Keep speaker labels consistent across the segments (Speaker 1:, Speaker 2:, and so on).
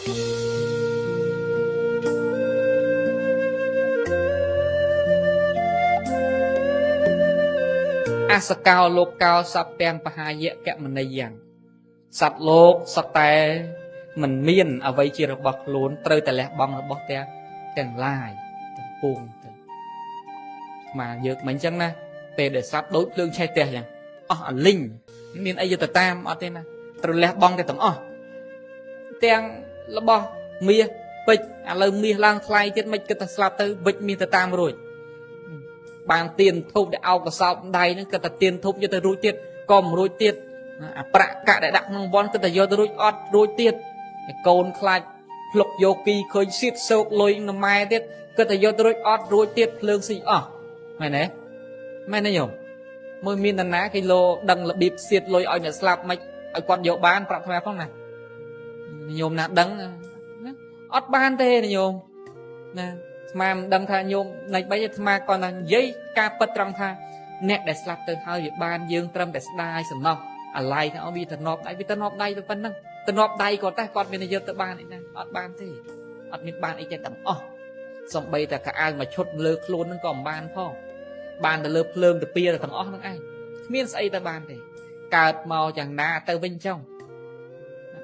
Speaker 1: អាសកោលោកកោសព្ទាំងបហាយៈកមនីយ៉ាងសត្វលោកសត្វតែមិនមានអ្វីជារបស់ខ្លួនត្រូវតែលះបង់របស់ទាំងឡាយទាំងពួងទៅមកយើងមិនអញ្ចឹងណាពេលដែលសត្វដូចភ្លើងឆេះផ្ទះយ៉ាងអស់អលិញមានអីទៅតាមអត់ទេណាត្រូវលះបង់ទៅទាំងអស់ទាំងរបស់មាសពេជ្រឥឡូវមាសឡើងថ្លៃទៀតមិនគិតតែស្លាប់ទៅវិចមាសទៅតាមរួចបានទៀនធូបដែលអោបកសោបដៃហ្នឹងគិតតែទៀនធូបយកទៅរួចទៀតក៏មិនរួចទៀតអាប្រាក់កាក់ដែលដាក់ក្នុងវ័នគិតតែយកទៅរួចអត់រួចទៀតកូនខ្លាចភ្លុកយកគីឃើញសៀតសោកលុយនៅម៉ែទៀតគិតតែយកទៅរួចអត់រួចទៀតភ្លើងស៊ីអស់មែនទេមែនទេញោមមើលមាននរណាគេលោដឹងរបៀបសៀតលុយឲ្យអ្នកស្លាប់មិនឲ្យគាត់យកបានប្រាប់ថ្មផងណាញោមណាដឹងអត់បានទេញោមណាស្មានដឹងថាញោមណៃបីអាត្មាគាត់ថានិយាយការពិតត្រង់ថាអ្នកដែលស្លាប់ទៅហើយវាបានយើងត្រឹមតែស្ដាយសំណោះអាឡ័យថាវាទៅនប់ដៃវាទៅនប់ដៃទៅប៉ុណ្ណឹងទៅនប់ដៃគាត់តែគាត់មានយកទៅបានអីណាអត់បានទេអត់មានបានអីទេទាំងអស់សំបីតែកៅអៅមកឈុតលើខ្លួនហ្នឹងក៏មិនបានផងបានទៅលើភ្លើងទៅពៀទាំងអស់ហ្នឹងឯងគ្មានស្អីទៅបានទេកើតមកយ៉ាងណាទៅវិញចុង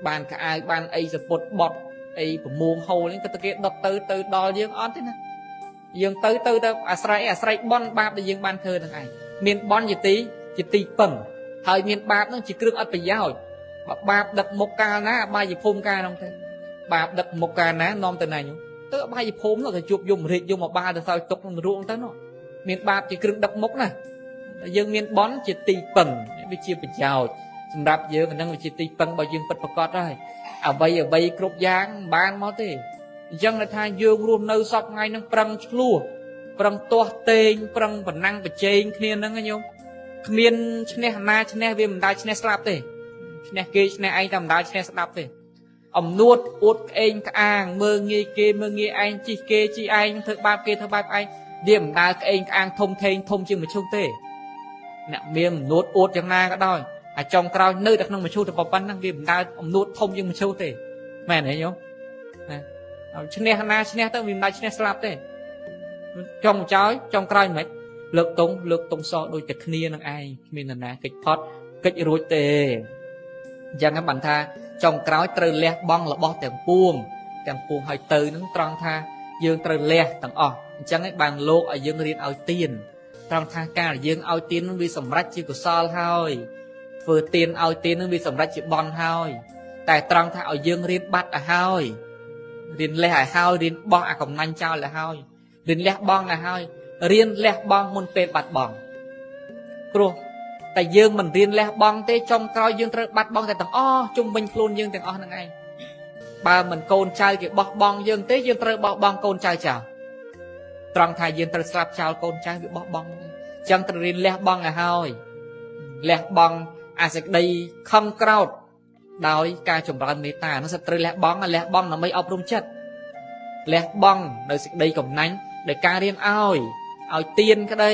Speaker 1: បានកៅអៅបានអីសពុតបត់អីប្រមួងហូលហ្នឹងក៏គេដុតទៅដល់យើងអត់ទេណាយើងទៅអាស្រ័យបន់បាបដែលយើងបានធ្វើហ្នឹងឯងមានបន់ជាទីពឹងហើយមានបាបហ្នឹងជាគ្រឿងអត់ប្រយោជន៍បើបាបដឹកមុខកាលណាអបាយភូមិកាលហ្នឹងទៅបាបដឹកមុខកាលណានាំទៅណាញ់ទៅអបាយភូមិនោះទៅជួបយមរាជយមអាបាលទៅសោយទុកក្នុងរួងទៅនោះមានបាបជាគ្រឿងដឹកមុខណាយើងមានបន់ជាទីពឹងវាជាប្រយោជន៍សម្រាប់យើងហ្នឹងវាជាទីពឹងរបស់យើងពិតប្រាកដហើយអ្វីគ្រប់យ៉ាងមិនបានមកទេអញ្ចឹងថាយើងរស់នៅសពថ្ងៃហ្នឹងប្រឹងឆ្លោះប្រឹងទាស់តេងប្រឹងប្រណាំងប្រជែងគ្នាហ្នឹងញោមគ្មានឈ្នះណាឈ្នះវាមិនដាច់ឈ្នះស្លាប់ទេឈ្នះគេឈ្នះឯងតែមិនដាច់ឈ្នះស្ដាប់ទេអំនួតអួតក្អេងក្អាងមើងងាយគេមើងងាយឯងជីគេជីឯងធ្វើបាបគេធ្វើបាបឯងវាមិនដាល់ក្អេងក្អាងធំធេងធំជាងមឈូសទេអ្នកមានអំនួតអួតយ៉ាងណាក៏ដោយអាចុងក្រោយនៅតែក្នុងមឈូសតែប៉ុណ្ណឹងវាមិនដាល់អំនួតធំជាងមឈូសទេមែនទេញោមណាឈ្នះណាឈ្នះទៅវាមិនដាច់ឈ្នះស្លាប់ទេចុងចោយចុងក្រោយមិនលើកតុងសដូចតែគ្នានឹងឯងគ្មាននរណាកិច្ចផុតកិច្ចរួចទេអញ្ចឹងបានថាចុងក្រោយត្រូវលះបង់របស់ទាំងពួងឲ្យទៅនឹងត្រង់ថាយើងត្រូវលះទាំងអស់អញ្ចឹងឯងបានលោកឲ្យយើងរៀនឲ្យទៀនត្រង់ថាការយើងឲ្យទៀននឹងវាសម្រេចជាកុសលហើយធ្វើទៀនឲ្យទៀននឹងវាសម្រេចជាបន់ហើយតែត្រង់ថាឲ្យយើងរៀនបាត់ឲ្យហើយរៀនលះឲ្យហើយរៀនបោះអាកំណាញ់ចោលឲ្យហើយរៀនលះបង់ឲ្យហើយរៀនលះបង់មុនពេលបាត់បង់ព្រោះតែយើងមិនរៀនលះបង់ទេចុងក្រោយយើងត្រូវបាត់បង់តែទាំងអស់ជុំវិញខ្លួនយើងទាំងអស់ហ្នឹងឯងបើមិនកូនចៅគេបោះបង់យើងទេយើងត្រូវបោះបង់កូនចៅចោលត្រង់ថាយើងត្រូវស្លាប់ចោលកូនចៅវាបោះបង់អញ្ចឹងត្រូវរៀនលះបង់ឲ្យហើយលះបង់អាសេចក្តីខឹងក្រោធដោយការចម្រើនមេត្តានោះសិតត្រូវលះបង់ដើម្បីអប់រំចិត្តលះបង់នៅសេចក្តីកំណាញ់ដោយការរៀនឲ្យទៀនក្តី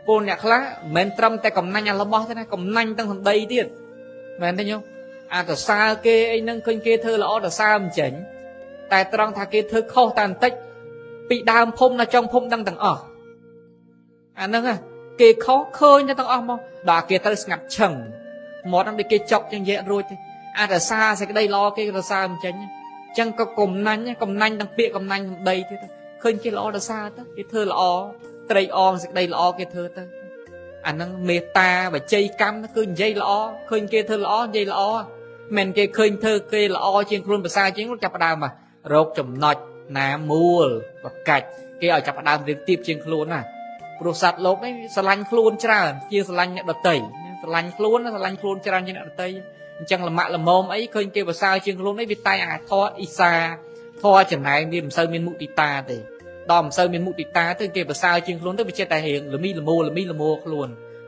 Speaker 1: ពលអ្នកខ្លះមិនត្រឹមតែកំណាញ់អារបស់ទេណាកំណាញ់ទាំងសម្ដីទៀតមែនទេញោមអាតសើគេអីហ្នឹងឃើញគេធ្វើល្អតសើមិនចេញតែត្រង់ថាគេធ្វើខុសតែបន្តិចពីដើមភូមិដល់ចុងភូមិដឹងទាំងអស់អាហ្នឹងគេខុសឃើញទាំងអស់មកដល់គេត្រូវស្ងាត់ឈឹងមាត់ហ្នឹងដូចគេចុកចឹងនិយាយរួចទេអាតសើសេចក្តីល្អគេក៏សើមិនចេញអញ្ចឹងក៏កំណាញ់ទាំងពាក្យកំណាញ់សម្ដីទៀតឃើញគេល្អតសើទៅគេធ្វើល្អត្រេកអរសេចក្តីល្អគេធ្វើទៅអាហ្នឹងមេត្តាបច្ច័យកម្មគឺនិយាយល្អឃើញគេធ្វើល្អនិយាយល្អមិនគេឃើញធ្វើគេល្អជាងខ្លួនប្រសើរជាងចាប់ផ្ដើមមករកចំណុចណាមូលបកាច់គេឲ្យចាប់ផ្ដើមរៀបទៀបជាងខ្លួនណាព្រោះសត្វលោកនេះស្រឡាញ់ខ្លួនច្រើនជាងស្រឡាញ់អ្នកដទៃស្រឡាញ់ខ្លួនច្រើនជាងអ្នកដទៃអញ្ចឹងលំមាក់លមមអីឃើញគេប្រសើរជាងខ្លួននេះវាតែអាធរអ៊ីសាធរចំណែងវាមិនសូវមានមុទិតាទេដល់មិនសូវមានមុទិតាទៅគេប្រសើរជាងខ្លួនទៅវាចិត្តតែរៀងល្មីល្មោខ្លួន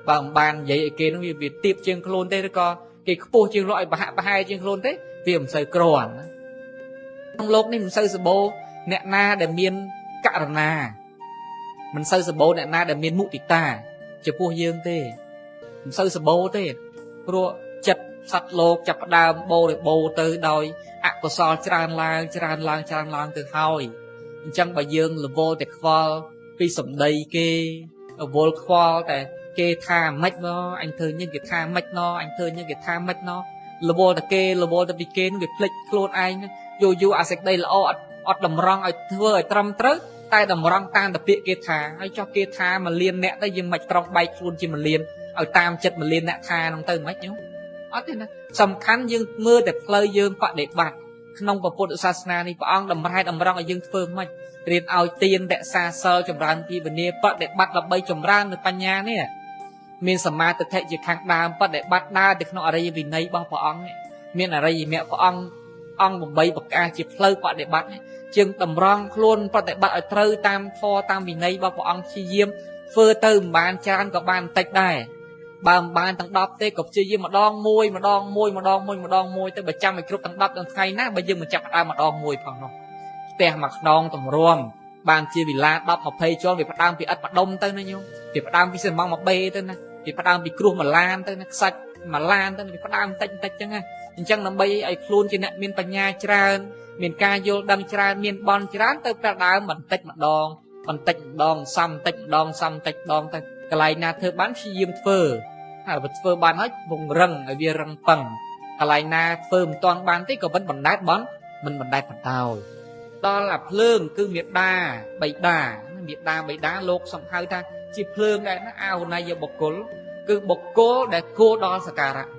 Speaker 1: បើមិនបាននិយាយឲ្យគេនឹងវាទៀបជាងខ្លួនទេឬក៏គេខ្ពស់ជាងលោកឲ្យប្រហែលជាងខ្លួនទេវាមិនសូវគ្រាន់ក្នុងโลกនេះមិនសូវសម្បូរអ្នកណាដែលមានករណាមិនសូវសម្បូរអ្នកណាដែលមានមុទិតាចំពោះយើងទេមិនសូវសម្បូរទេព្រោះចិត្ត សត្វលោកចាប់ដើមបូរិបូរទៅដោយអកុសលច្រើនឡើងទៅហើយអញ្ចឹងបើយើងរវល់តែខ្វល់ពីសម្ដីគេរវល់ខ្វល់តែគេថាម៉េចមកអញធ្វើញឹកគេថាម៉េចណអញធ្វើញឹកគេថាម៉េចណរវល់តែគេរវល់តែពីគេនឹងវាភ្លេចខ្លួនឯងយូរអាសេចក្តីល្អអត់តម្រង់ឲ្យធ្វើឲ្យត្រឹមត្រូវតែតម្រង់តាមតែពាក្យគេថាហើយចុះគេថាមួយលានអ្នកទៅយើងមិនត្រង់បែកខ្លួនជាមួយលានឲ្យតាមចិត្តមួយលានអ្នកថាហ្នឹងទៅមិនញោមអត់ទេណាសំខាន់យើងមើលតែផ្លូវយើងបដិបត្តិក្នុងពុទ្ធសាសនានេះព្រះអង្គតម្រែតម្រង់ឲ្យយើងធ្វើម៉េចរៀនឲ្យទានរក្សាសិលចម្រើនពីវិន័យបដិបត្តិដើម្បីចម្រើននៅបញ្ញានេះមានសមាធិជាខាងដើមបដិបត្តិដើរទៅក្នុងអរិយវិន័យរបស់ព្រះអង្គមានអរិយមគ្គព្រះអង្គ8ប្រការជាផ្លូវបដិបត្តិជាងតម្រង់ខ្លួនបដិបត្តិឲ្យត្រូវតាមធម៌តាមវិន័យរបស់ព្រះអង្គព្យាយាមធ្វើទៅមិនបានច្រើនក៏បានបន្តិចដែរបើមិនបានទាំង10ទេក៏ព្យាយាមម្ដងមួយទៅបើចាំឲ្យគ្រប់ទាំង10ទាំងថ្ងៃណាបើយើងមិនចាប់ដើមម្ដងមួយផងនោះផ្ទះមួយខ្នងតម្រាំបានជាវិឡា10 20ជាន់វាផ្ដើមពីឥដ្ឋផ្ដុំទៅណាញោមវាផ្ដើមពីសំងមកបេទៅណាវាផ្ដើមពីគ្រោះមួយឡានទៅណាខ្សាច់មួយឡានទៅវាផ្ដើមបន្តិចចឹងណាអញ្ចឹងដើម្បីឲ្យខ្លួនជាអ្នកមានបញ្ញាច្រើនមានការយល់ដឹងច្រើនមានបន់ច្រើនទៅផ្ដើមបន្តិចម្ដងសំបន្តិចម្ដងទៅកន្លែងណាធ្វើបានព្យាយាមធ្វើហើយបើធ្វើបានហើយពង្រឹងឲ្យវារឹងប៉ឹងកន្លែងណាធ្វើមិនទាន់បានទេក៏មិនបណ្ដែតបន់មិនបណ្ដែតបណ្ដោយដល់អាភ្លើងគឺមេដាបៃតាលោកសំហៅថាជាភ្លើងដែរណាអាហុណយបុគ្គលគឺបុគ្គលដែលគួរដល់សក្ការៈ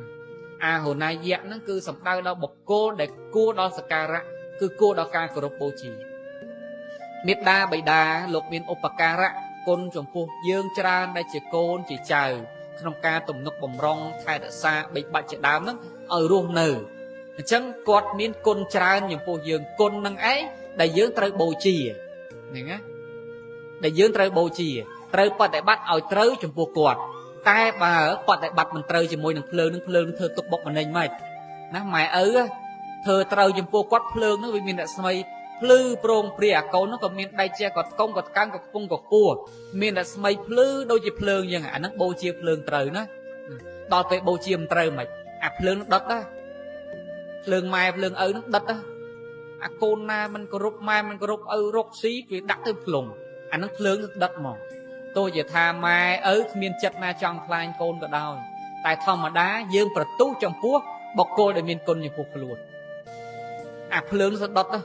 Speaker 1: អាហុណយៈហ្នឹងគឺសំដៅដល់បុគ្គលដែលគួរដល់សក្ការៈគឺគួរដល់ការគោរពបូជាមេដាបៃតាលោកមានឧបការៈគុណចំពោះយើងច្រើនដែលជាកូនជាចៅក្នុងការទំនុកបំរុងថែរក្សាបីបាច់ជាដើមហ្នឹងឲ្យរស់នៅអញ្ចឹងគាត់មានគុណច្រើនចំពោះយើងគុណនឹងឯងដែលយើងត្រូវបូជាហ្នឹងណាដែលយើងត្រូវបូជាត្រូវបដិបត្តិឲ្យត្រូវចំពោះគាត់តែបើបដិបត្តិមិនត្រូវជាមួយនឹងភ្លើងនឹងធ្វើទុកបុកម្នេញមិនណាម៉ែឪធ្វើត្រូវចំពោះគាត់ភ្លើងនោះវាមានរស្មីភ្លឺប្រងព្រាអាកូននោះក៏មានដៃជាគាត់កុំគាត់កាំងក៏ខ្ពង់ក៏ខ្ពស់មានរស្មីភ្លឺដូចជាភ្លើងយ៉ាងអាហ្នឹងបូជាភ្លើងត្រូវណាដល់ពេលបូជាមិនត្រូវមិនអាភ្លើងដុតណាភ្លើងម៉ែភ្លើងឪនឹងដុតណាអាកូនណាមិនគោរពម៉ែមិនគោរពឪរកស៊ីវាដាក់ទៅភ្លុំអាហ្នឹងភ្លើងដុតមកទោះជាថាម៉ែឪគ្មានចិត្តណាចង់ខ្លាញ់កូនក៏ដោយតែធម្មតាយើងប្រទូសចំពោះបុគ្គលដែលមានគុណចំពោះខ្លួនអាភ្លើងសដុតណា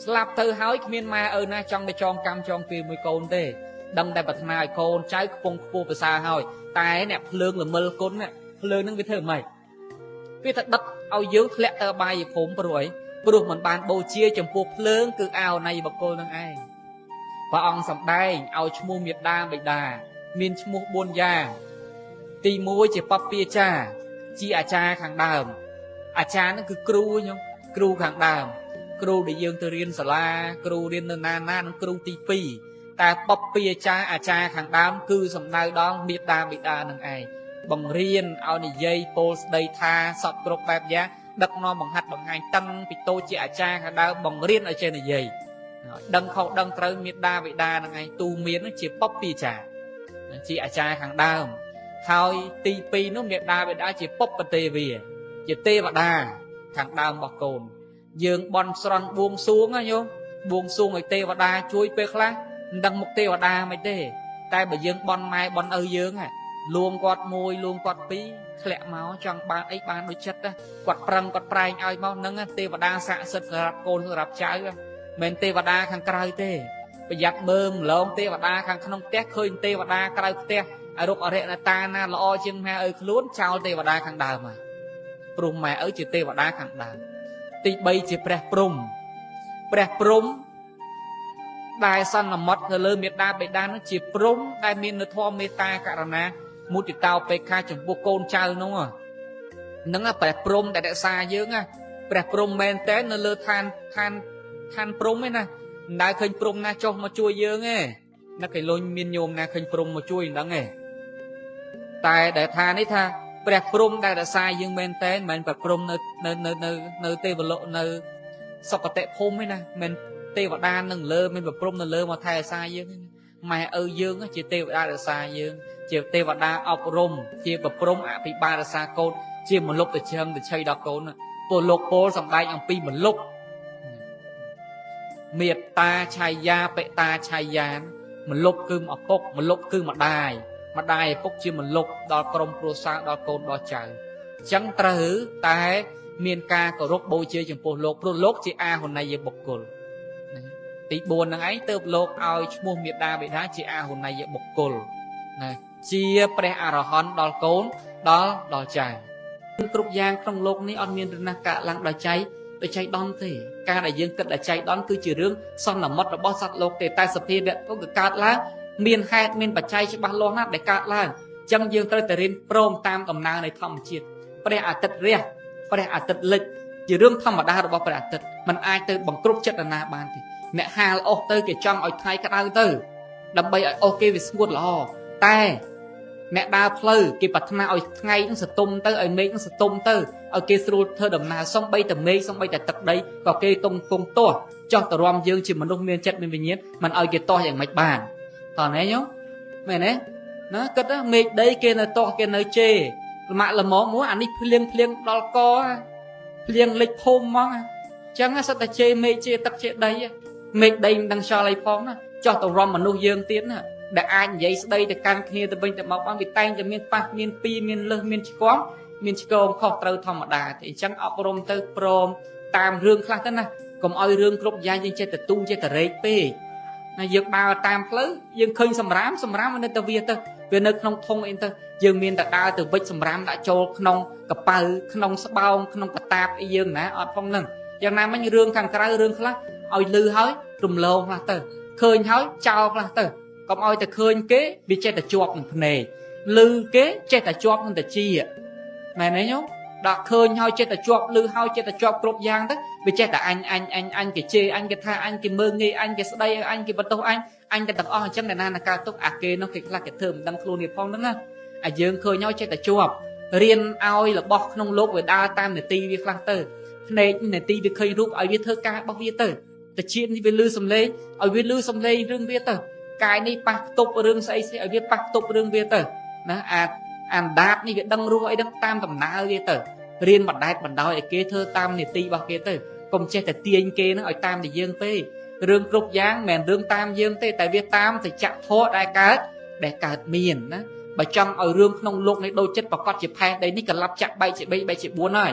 Speaker 1: ស្លាប់ទៅហើយគ្មានម៉ែឪណាចង់ទៅចងកម្មចងពីមួយកូនទេដឹងតែប្រាថ្នាឲ្យកូនចៅខ្ពង់ខ្ពស់ប្រសើរហើយតែអ្នកភ្លើងល្មិលគុណភ្លើងហ្នឹងវាធ្វើម៉េចវាទៅដុតឲ្យយើងធ្លាក់ទៅអបាយភូមិព្រោះអីព្រោះมันបានបូជាចំពោះភ្លើងគឺអាវនៃបុគ្គលនឹងឯងព្រះអង្គសម្ដែងឲ្យឈ្មោះមេដាបិតាមានឈ្មោះ4យ៉ាងទី1ជាបព្វាចារ្យជាអាចារ្យខាងដើមអាចារ្យហ្នឹងគឺគ្រូខ្ញុំគ្រូខាងដើមគ្រូដែលយើងទៅរៀនសាលាគ្រូរៀននៅណានឹងគ្រូទី2តែបព្វាចារ្យអាចារ្យខាងដើមគឺសំដៅដល់មេដាបិតានឹងឯងបង្រៀនឲ្យនិយាយពោលស្ដីថាសពគ្រប់បែបយ៉ាងដឹកនាំបង្ហាត់បង្ហាញតាំងពីតូចជាអាចារ្យខាងដើមបង្រៀនឲ្យចេះនិយាយដឹងខុសដឹងត្រូវមេដាបិតានឹងឯងទូមានជាបព្វាចារ្យជាអាចារ្យខាងដើមហើយទី2នោះមេដាបិតាជាពុព្វទេវាជាទេវតាខាងដើមរបស់កូនយើងបន់ស្រន់បួងសួងណាញោមបួងសួងឲ្យទេវតាជួយពេលខ្លះមិនដឹងមុខទេវតាមិនទេតែបើយើងបន់ម៉ែបន់ឪយើងលួងគាត់មួយលួងគាត់ពីរធ្លាក់មកចង់បានអីបានដូចចិត្តគាត់ប្រឹងគាត់ប្រែងឲ្យមកហ្នឹងទេវតាស័ក្តិសិទ្ធិសម្រាប់កូនសម្រាប់ចៅមិនទេវតាខាងក្រៅទេប្រយ័ត្នមើលម្លងទេវតាខាងក្នុងផ្ទះឃើញទេវតាក្រៅផ្ទះឲ្យរុកអរិយណតាណាល្អជាងម៉ែឪខ្លួនចោលទេវតាខាងដើមហើយព្រោះម៉ែឪជាទេវតាខាងដើមទី3ជាព្រះព្រំដែលសន្មត់ទៅលើមេដាបិតានោះជាព្រំដែលមាននូវធម៌មេត្តាករុណាមុទិតាឧបេក្ខាចំពោះកូនចៅនោះហ្នឹងព្រះព្រំដែលរក្សាយើងព្រះព្រំមែនតើនៅលើឋានព្រំឯណាមិនដែលឃើញព្រំណាចុះមកជួយយើងទេនឹកឲ្យលុញមានញោមណាឃើញព្រំមកជួយមិនដឹងទេតែដែលថានេះថាព្រះព្រំដែលរក្សាយើងមែនតើមិនមែនព្រះព្រំនៅទេវលោកនៅសុគតិភូមិទេណាមិនទេវតានឹងលើមានព្រះព្រំនៅលើមកថែរក្សាយើងម៉ែឪយើងជាទេវតារក្សាយើងជាទេវតាអប់រំជាព្រះព្រំអភិបាលរក្សាកូន ជាមលុបទៅជើងទៅឆៃដល់កូនពលលោកពលសំដែងអំពីមលុបមេត្តាឆាយាបិតាឆាយាមលុបគឺឪពុកម្លុបគឺម្ដាយឪពុកជាមលុបដល់ក្រុមគ្រួសារដល់កូនដល់ចៅអញ្ចឹងត្រូវតែមានការគោរពបូជាចំពោះលោកព្រោះលោកជាអាហុណីយបុគ្គលទី4ហ្នឹងឯងទើបលោកឲ្យឈ្មោះមេដាបិតាជាអាហុណីយបុគ្គលណាជាព្រះអរហន្តដល់កូនដល់ចៅគ្រប់យ៉ាងក្នុងโลกនេះអត់មានរឿងណាកើតឡើងដោយចៃដន្យទេការដែលយើងគិតដោយចៃដន្យគឺជារឿងសន្មតរបស់សត្វលោកទេតែសភាវៈក៏កើតឡើងមានហេតុមានបច្ច័យច្បាស់លាស់ណាស់ដែលកើតឡើងអញ្ចឹងយើងត្រូវតែរៀនព្រមតាមដំណើរនៃធម្មជាតិព្រះអាទិត្យរះព្រះអាទិត្យលិចជារឿងធម្មតារបស់ព្រះអាទិត្យมันអាចទៅបង្គ្រប់ចិត្តណាបានទេអ្នកហាលអស់ទៅគេចង់ឲ្យថ្ងៃក្តៅទៅដើម្បីឲ្យអស់គេវាស្ងួតល្អតែអ្នកដើរផ្លូវគេប្រាថ្នាឲ្យថ្ងៃនឹងសតុំទៅឲ្យមេឃនឹងសតុំទៅឲ្យគេស្រួលធ្វើដំណើរសំបីតែមេឃសំបីតែទឹកដីក៏គេទុំគង់ទាស់ចោះតរំយើងជាមនុស្សមានចិត្តមានវិញ្ញាណមិនឲ្យគេទាស់យ៉ាងម៉េចបានតើណែញោមមែនទេណាគិតមេឃដីគេនៅទាស់គេនៅជេរល្មាក់ល្មមមួយអានេះភ្លៀងដល់កភ្លៀងលិចភូមិហ្មងអញ្ចឹងសិតតែជេរមេឃជេរទឹកជេរដីមេឃដីមិនដឹងខ្យល់អីផងណាចោះតរំមនុស្សយើងទៀតណាដែលអាចនិយាយស្ដីទៅកាន់គ្នាទៅវិញទៅមកបានវាតែងតែមានប៉ះមានពីមានលើសមានឆ្គំមានឆ្គងខុសត្រូវធម្មតាទេអញ្ចឹងអប់រំទៅព្រមតាមរឿងខ្លះទៅណាកុំឲ្យរឿងគ្រប់យ៉ាងយើងចេះតែទូចេះតែរែកពេកណាយើងដើរតាមផ្លូវយើងឃើញសម្រាមនៅទៅវាទៅវានៅក្នុងធុងអីទៅយើងមានតែដើរទៅវិចសម្រាមដាក់ចូលក្នុងកប៉ៅក្នុងស្បោងក្នុងកតាបអីយើងណាអត់ផងហ្នឹងយ៉ាងណាមិញរឿងខាងក្រៅរឿងខ្លះឲ្យលឺហើយរំលងខ្លះទៅឃើញហើយចោលខ្លះទៅកុំឲ្យតែឃើញគេវាចេះតែជាប់នឹងភ្នែកឮគេចេះតែជាប់នឹងតាជាមែនទេញោមដាក់ឃើញហើយចេះតែជាប់ឮហើយចេះតែជាប់គ្រប់យ៉ាងទៅវាចេះតែអញគេជេរអញគេថាអញគេមើងងាយអញគេស្ដីអញគេបន្ទោសអញតែទាំងអស់អញ្ចឹងតែណាកើតទុកអាគេនោះគេខ្លះគេធ្វើមិនដឹងខ្លួននេះផងហ្នឹងណាអាយើងឃើញហើយចេះតែជាប់រៀនឲ្យរបស់ក្នុងលោកវាដើរតាមនីតិវាខ្លះទៅភ្នែកនីតិវាឃើញរូបឲ្យវាធ្វើការរបស់វាទៅតាជានេះវាឮសំឡេងឲ្យវាឮសំឡេងរឿងវាទៅកាយនេះប៉ះផ្ទប់រឿងស្អីឲ្យវាប៉ះផ្ទប់រឿងវាទៅណាអានដាតនេះវាដឹងរស់អីដឹងតាមដំណើរវាទៅរៀនបណ្ដែតបណ្ដោយឲ្យគេធ្វើតាមនីតិរបស់គេទៅកុំចេះតែទាញគេនឹងឲ្យតាមតែយើងពេករឿងគ្រប់យ៉ាងមិនមែនរឿងតាមយើងទេតែវាតាមសច្ចធម៌ដែលកើតមានណាបើចង់ឲ្យរឿងក្នុងលោកនេះដូចចិត្តប្រកាសជាផែនដីនេះកលាប់ចាក់បែកជា3បែកជា4ហើយ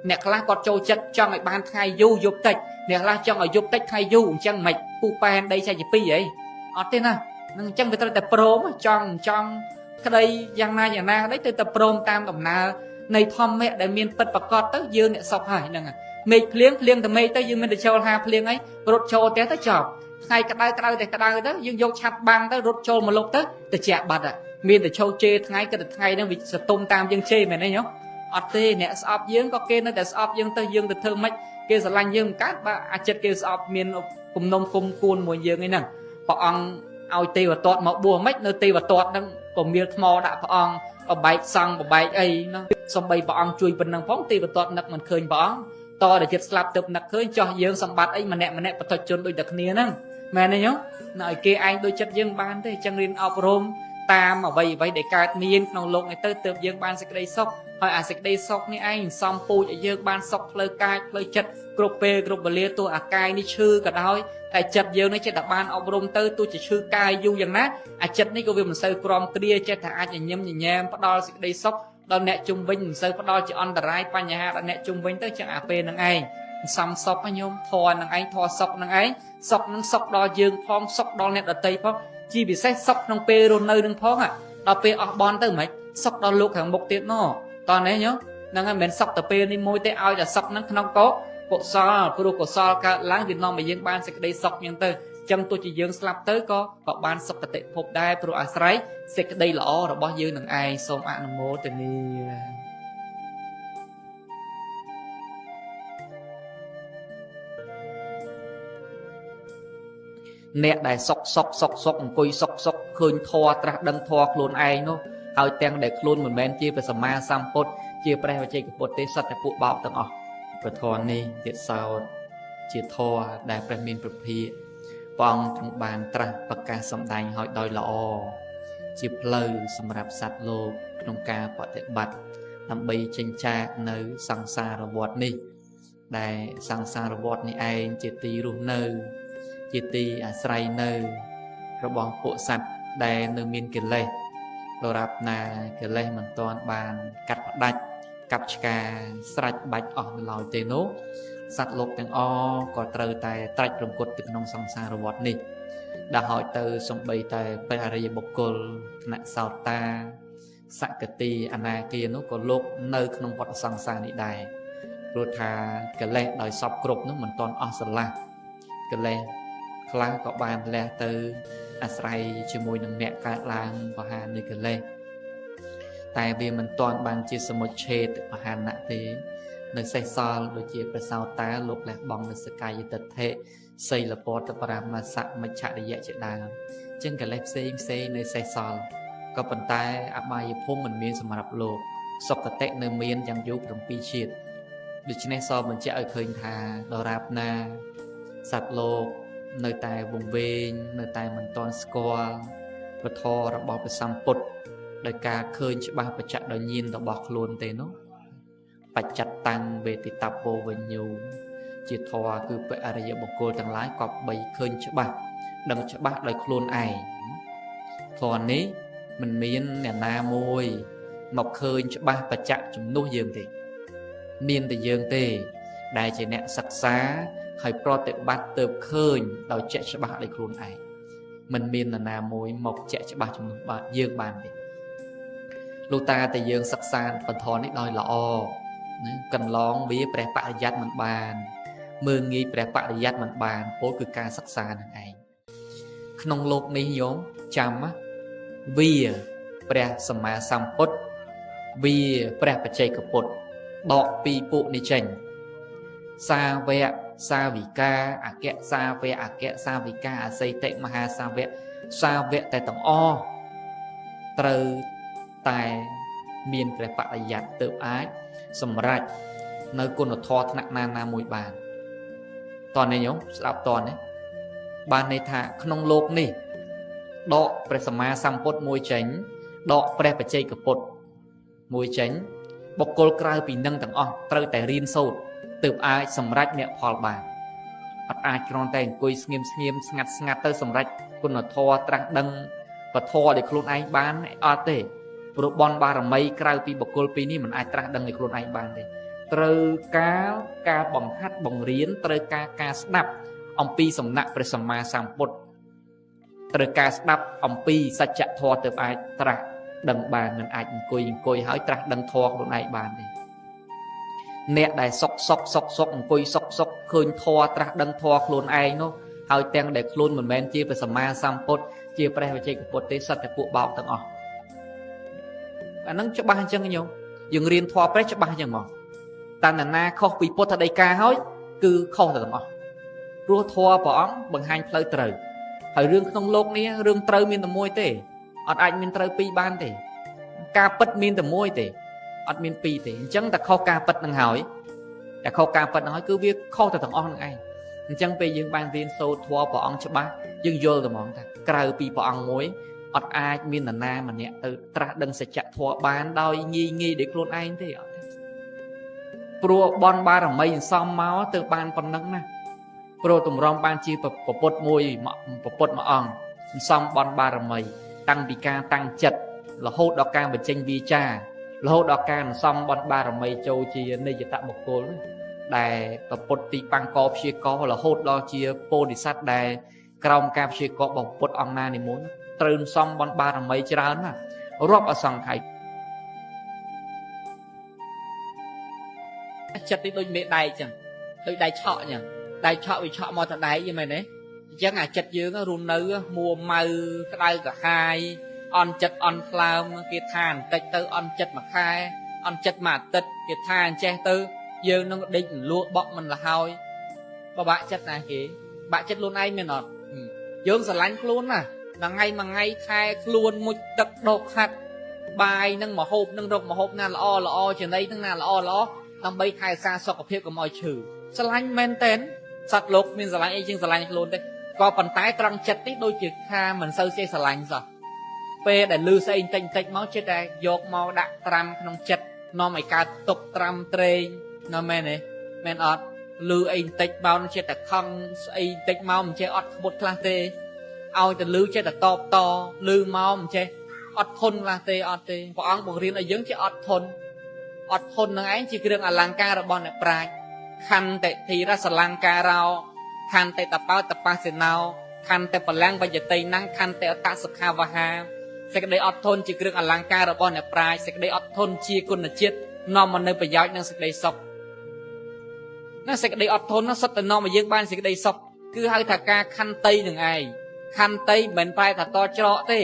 Speaker 1: អ្នកខ្លះគាត់ចូលចិត្តចង់ឲ្យបានថ្ងៃយូរយប់តិចអ្នកខ្លះចង់ឲ្យយប់តិចថ្ងៃយូរអញ្ចឹងមិនពូប៉ែនដីចែកជា2ហីអត់ទេណានឹងអញ្ចឹងវាត្រូវតែព្រមចង់ក្តីយ៉ាងណាđấyទៅព្រមតាមដំណើរនៃធម្មៈដែលមានពិតប្រកបទៅយើងអ្នកសុខហើយហ្នឹងមេឃភ្លៀងតែមេឃទៅយើងមិនទៅចូលហាភ្លៀងអីរត់ចូលផ្ទះទៅចប់ថ្ងៃក្តៅទៅយើងយកឆាត់បាំងទៅរត់ចូលមកលុបទៅជាបាត់មានតែចូលជេរថ្ងៃគិតតែថ្ងៃហ្នឹងវាសតុំតាមយើងជេរមែនទេញោមអត់ទេអ្នកស្អប់យើងក៏គេនៅតែស្អប់យើងទៅយើងទៅធ្វើម៉េចគេស្រឡាញ់យើងមិនកើតបើអាចិតគេស្អប់មានគំនុំគុំគួនមួយយើងឯហ្នឹងព្រះអង្គឲ្យទេវទត្តមកបួសមិននៅទេវទត្តហ្នឹងក៏មានថ្មដាក់ព្រះអង្គបបែកសង់បបែកអីណាសំបីព្រះអង្គជួយប៉ុណ្ណឹងផងទេវទត្តនឹកមិនឃើញព្រះអង្គតតែចិត្តស្លាប់ទៅនឹកឃើញចោះយើងសម្បត្តិអីម្នាក់បទជនដូចតែគ្នាហ្នឹងមែនទេញោមនៅឲ្យគេឯងដូចចិត្តយើងបានទេអញ្ចឹងរៀនអប់រំតាមអ្វីដែលកើតមានក្នុងโลกនេះទៅទើបយើងបានសេចក្តីសុខហើយអាសេចក្តីសុខនេះឯងសំពូជឲ្យយើងបានសុខផ្លូវកាយផ្លូវចិត្តគ្រប់ពេលគ្រប់វេលាទោះអាកាយនេះឈឺក៏ដោយតែចិត្តយើងនេះចេះតែបានអប់រំទៅទោះជាឈឺកាយយូរយ៉ាងណាអាចិត្តនេះក៏វាមិនសូវក្រំគ្រាចេះតែអាចញញឹមញញែមផ្ដល់សេចក្តីសុខដល់អ្នកជុំវិញមិនសូវផ្ដល់ជាអន្តរាយបញ្ហាដល់អ្នកជុំវិញទៅចឹងអាពេលហ្នឹងឯងសំសុខញោមធរហ្នឹងឯងធរសុខហ្នឹងឯងសុខហ្នឹងសុខដល់យើងផងសុខដល់អ្នកដទៃផងជាពិសេសសុខក្នុងពេលរស់នៅនឹងផងដល់ពេលអស់បន់ទៅមិនសុខដល់លោកខាងមុខទៀតណោះតោះនេះញោមហ្នឹងហើយមិនមែនសុខតែពេលនេះមួយទេឲ្យតែសុខហ្នឹងក្នុងកុសលព្រោះកុសលកើតឡើងវានាំឲ្យយើងបានសេចក្តីសុខយ៉ាងទៅចឹងទោះជាយើងស្លាប់ទៅក៏បានសុខតិភពដែរព្រោះអាស្រ័យសេចក្តីល្អរបស់យើងនឹងឯងសូមអនុមោទនាអ្នកដែលសុកអង្គុយសុកឃើញធរត្រាស់ដឹងធរខ្លួនឯងនោះហើយទាំងដែលខ្លួនមិនមែនជាព្រះសម្មាសម្ពុទ្ធជាព្រះវជ័យកពុទ្ធទេសត្វតែពួកបោកទាំងអស់ព្រះធម៌នេះទៀតសោតជាធម៌ដែលព្រះមានប្រភិព្រះអង្គទ្រង់បានត្រាស់ប្រកាសសម្ដែងឲ្យដោយល្អជាផ្លូវសម្រាប់សត្វលោកក្នុងការបប្រតិបត្តិ ដើម្បីចិញ្ចានៅសង្សារវដ្តនេះដែលសង្សារវដ្តនេះឯងជាទីរស់នៅជាទីអាស្រ័យនៅរបស់ពួកសត្វដែលនៅមានកិលេសដរាបណាកិលេសមិនទាន់បានកាត់ផ្ដាច់កាប់ឆ្ការស្រេចបាច់អស់នៅឡើយទេនោះសត្វលោកទាំងអស់ក៏ត្រូវតែត្រាច់រង្គត់ទៅក្នុងសង្សារវដ្តនេះដែលហើយទៅសំបីតែព្រះអរិយបុគ្គលថ្នាក់សោតាសកតិអនាគានោះក៏លោកនៅក្នុងវដ្តសង្សារនេះដែរព្រោះថាកិលេសដោយសពគ្រប់នោះមិនទាន់អស់ស្រឡះកិលេសខ្លះក៏បានលះទៅអាស្រ័យជាមួយនឹងអ្នកកើតឡើងបហានៃកិលេសតែវាមិនទាន់បានជាសមុច្ឆេទបហានៈទេនៅសេសសល់ដូចជាព្រះសោតាលោកលះបង់នៅសកាយតិដ្ឋិសីលពតបរមសៈមច្ឆរិយៈជាដើមអញ្ចឹងកិលេសផ្សេងនៅសេសសល់ក៏ប៉ុន្តែអបាយភូមិមិនមានសម្រាប់លោកសុគតិនៅមានយ៉ាងយូរ7ជាតិដូច្នេះសបញ្ជាក់ឲ្យឃើញថាដរាបណាសត្វលោកនៅតែវង្វេងនៅតែមិនទាន់ស្គាល់ពធរបស់ព្រះសម្ពុទ្ធដោយការឃើញច្បាស់បច្ចៈដោយញាណរបស់ខ្លួនទេនោះបច្ចតតាំងវេទិតពោវិញ្ញូជាធម៌គឺព្រះអរិយបុគ្គលទាំងឡាយក៏បីឃើញច្បាស់ដឹងច្បាស់ដោយខ្លួនឯងធម៌នេះមិនមានអ្នកណាមួយមកឃើញច្បាស់បច្ចៈជំនួសយើងទេមានតែយើងទេដែលជាអ្នកសិក្សាហើយប្រតិបត្តិទៅឃើញដោយជាក់ច្បាស់ដោយខ្លួនឯងមិនមាននរណាមួយមកជាក់ច្បាស់ជំនួសបាទយើងបានទេលុះតាតែយើងសិក្សាបន្ថននេះដោយល្អណាកន្លងវាព្រះបរិយ័តមិនបានមើងងាយព្រះបរិយ័តមិនបានពោលគឺការសិក្សានឹងឯងក្នុងโลกនេះញោមចាំវាព្រះសម្មាសម្ពុទ្ធវាព្រះបច្ចេកពុទ្ធដកពីពួកនេះចេញសាវកសាវិកាអគ្គសាវកអគ្គសាវិកាអសីតិមហាសាវកសាវកតែទាំងអស់ត្រូវតែមានព្រះបរិយ័តទើបអាចសម្រេចនៅគុណធម៌ថ្នាក់ណាមួយបានតើនេះញោមស្ដាប់តើនេះបានន័យថាក្នុងโลกនេះដកព្រះសម្មាសម្ពុទ្ធមួយចេញដកព្រះបច្ចេកពុទ្ធមួយចេញបុគ្គលក្រៅពីនឹងទាំងអស់ត្រូវតែរៀនសូត្រទើបអាចសម្រេចមគ្គផលបានអត់អាចគ្រាន់តែអង្គុយស្ងៀមស្ងាត់ទៅសម្រេចគុណធម៌ត្រាស់ដឹងពធដែលខ្លួនឯងបានអត់ទេព្រោះបនបារមីក្រៅពីបុគ្គលពីរនេះមិនអាចត្រាស់ដឹងឲ្យខ្លួនឯងបានទេត្រូវការបង្ហាត់បង្រៀនត្រូវការស្ដាប់អំពីសំណាក់ព្រះសម្មាសម្ពុទ្ធត្រូវការស្ដាប់អំពីសច្ចធម៌ទើបអាចត្រាស់ដឹងបានមិនអាចអង្គុយហើយត្រាស់ដឹងធម៌ខ្លួនឯងបានទេអ្នកដែលសុកអង្គុយសុកឃើញធម៌ត្រាស់ដឹងធម៌ខ្លួនឯងនោះហើយទាំងដែលខ្លួនមិនមែនជាព្រះសម្មាសម្ពុទ្ធជាព្រះវិជ័យពុទ្ធទេសត្វតែពួកបោកទាំងអស់អានឹងច្បាស់អញ្ចឹងញោមយើងរៀនធម៌ព្រះច្បាស់អញ្ចឹងមកតាណាខុសពីពុទ្ធដីកាហើយគឺខុសទាំងអស់ព្រោះធម៌ព្រះអង្គបង្ហាញផ្លូវត្រូវហើយរឿងក្នុងโลกនេះរឿងត្រូវមានតែមួយទេអត់អាចមានត្រូវពីរបានទេការពិតមានតែមួយទេអត់មានពីរទេអញ្ចឹងតែខុសការពិតនឹងហើយតែខុសការពិតនឹងហើយគឺវាខុសទៅទាំងអស់នឹងឯងអញ្ចឹងពេលយើងបានរៀនសូត្រធម៌ព្រះអង្គច្បាស់យើងយល់តែហ្មងថាក្រៅពីព្រះអង្គមួយអត់អាចមាននរណាម្នាក់ទៅត្រាស់ដឹងសច្ចធម៌បានដោយងាយដោយខ្លួនឯងទេអត់ទេព្រោះបនបារមីសន្សំមកទៅបានប៉ុណ្ណឹងណាព្រោះតម្រង់បានជាប្រពុតមួយប្រពុតមួយអង្គសន្សំបនបារមីតាំងពីការតាំងចិត្តរហូតដល់ការបញ្ចេញវាចារហូតដល់ការសន្សំបនបារមីចូលជានិយតបុគ្គលដែលប្រពុតទីបាំងកព្យាកររហូតដល់ជាពោធិសត្វដែលក្រោមការព្យាកររបស់ពុទ្ធអង្គណានិមន្តត្រូវសន្សំបនបារមីច្រើនណាស់រាប់អសង្ខ័យចិត្តនេះដូចមេដែកអញ្ចឹងដូចដែកឆក់អញ្ចឹងដែកឆក់វាឆក់មកទៅដែកយល់មែនទេអញ្ចឹងអាចិត្តយើងរួមនៅមួម៉ៅក្តៅក្រហាយអន់ចិត្តអន់ខ្លើមគេថាបន្តិចទៅអន់ចិត្តមួយខែអន់ចិត្តមួយអាទិត្យគេថាអញ្ចេះទៅយើងនឹងដេកលក់បក់មិនលហើយបបាក់ចិត្តណាគេបាក់ចិត្តខ្លួនឯងមែនអត់យើងស្រឡាញ់ខ្លួនណាថ្ងៃមួយថ្ងៃខែខ្លួនមុជទឹកដកខាត់បាយនឹងមហូបនឹងរកមហូបណាល្អចំណីនឹងណាល្អដើម្បីថែរក្សាសុខភាពកុំឲ្យឈឺស្រឡាញ់មែនតែនសត្វលោកមានស្រឡាញ់អីជាងស្រឡាញ់ខ្លួនទេក៏ប៉ុន្តែត្រង់ចិត្តនេះដូចជាថាមិនសូវចេះស្រឡាញ់សោះពេលដែលលឺស្អីតិចមកចិត្តតែយកមកដាក់ត្រាំក្នុងចិត្ត នាំឲ្យកើតទុកត្រាំត្រេងណាមែនទេមែនអត់លឺអីបន្តិចមកចេះតែខឹងស្អីបន្តិចមកមិនចេះអត់ក្បត់ខ្លះទេឲ្យតែលឺចេះតែតបតលឺមកមិនចេះអត់ធន់ខ្លះទេអត់ទេព្រះអង្គបង្រៀនឲ្យយើងចេះអត់ធន់នឹងឯងជាគ្រឿងអលង្ការរបស់អ្នកប្រាជ្ញខន្តិធិរសលង្ការោខន្តិតបោតបសេណោខន្តិបលាំងវញ្ញតិណੰខន្តិអតសុខាវហាសេចក្តីអត់ធន់ជាគ្រឿងអលង្ការរបស់អ្នកប្រាជ្ញសេចក្តីអត់ធន់ជាគុណជាតិនាំមកនៅប្រយោជន៍និងសេចក្តីសុខណាសេចក្តីអត់ធន់នោះសុទ្ធតែនាំឲ្យយើងបានសេចក្តីសុខគឺហៅថាការខន្តីនឹងឯងខន្តីមិនប្រែថាតច្រកទេ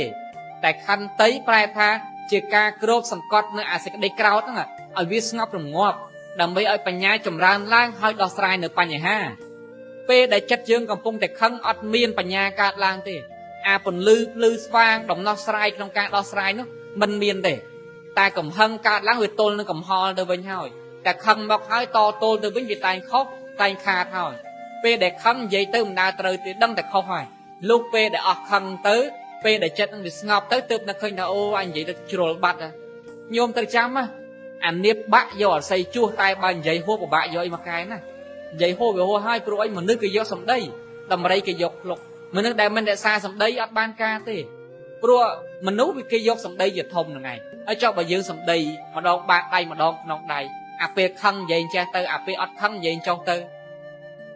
Speaker 1: តែខន្តីប្រែថាជាការគ្របសង្កត់នៅអាសេចក្តីក្រោធហ្នឹងឲ្យវាស្ងប់រងាប់ដើម្បីឲ្យបញ្ញាចម្រើនឡើងហើយដោះស្រាយនៅបញ្ហាពេលដែលចិត្តយើងកំពុងតែខឹងអត់មានបញ្ញាកើតឡើងទេអាពន្លឺភ្លឺស្វាងដំណោះស្រាយក្នុងការដោះស្រាយនោះមិនមានទេតែកំហឹងកើតឡើងវាទល់នឹងកំហល់ទៅវិញហើយតែខឹងមកហើយតទល់ទៅវិញវាតែងខុសតែងខាតហើយពេលដែលខឹងនិយាយទៅមិនដើរត្រូវទេដឹងតែខុសហើយលុះពេលដែលអស់ខឹងទៅពេលដែលចិត្តនឹងវាស្ងប់ទៅទើបនឹកឃើញថាអូអញនិយាយទៅជ្រុលបាត់ញោមត្រូវចាំណាអានៀបបាក់យកអស័យជួសតែបើនិយាយហួសពិបាកយកអីមកកែណានិយាយហួសវាហួសហើយព្រោះអីមនុស្សគេយកសម្ដីតម្រៃគេយកភ្លុកមនុស្សដែលមិនរក្សាសម្ដីអត់បានការទេព្រោះមនុស្សវាគេយកសម្ដីជាធំហ្នឹងឯងហើយចុះបើយើងសម្ដីម្ដងបាក់ដៃម្ដងក្នុងដៃអាពេលខឹងនិយាយចេះទៅអាពេលអត់ខឹងនិយាយចុះទៅ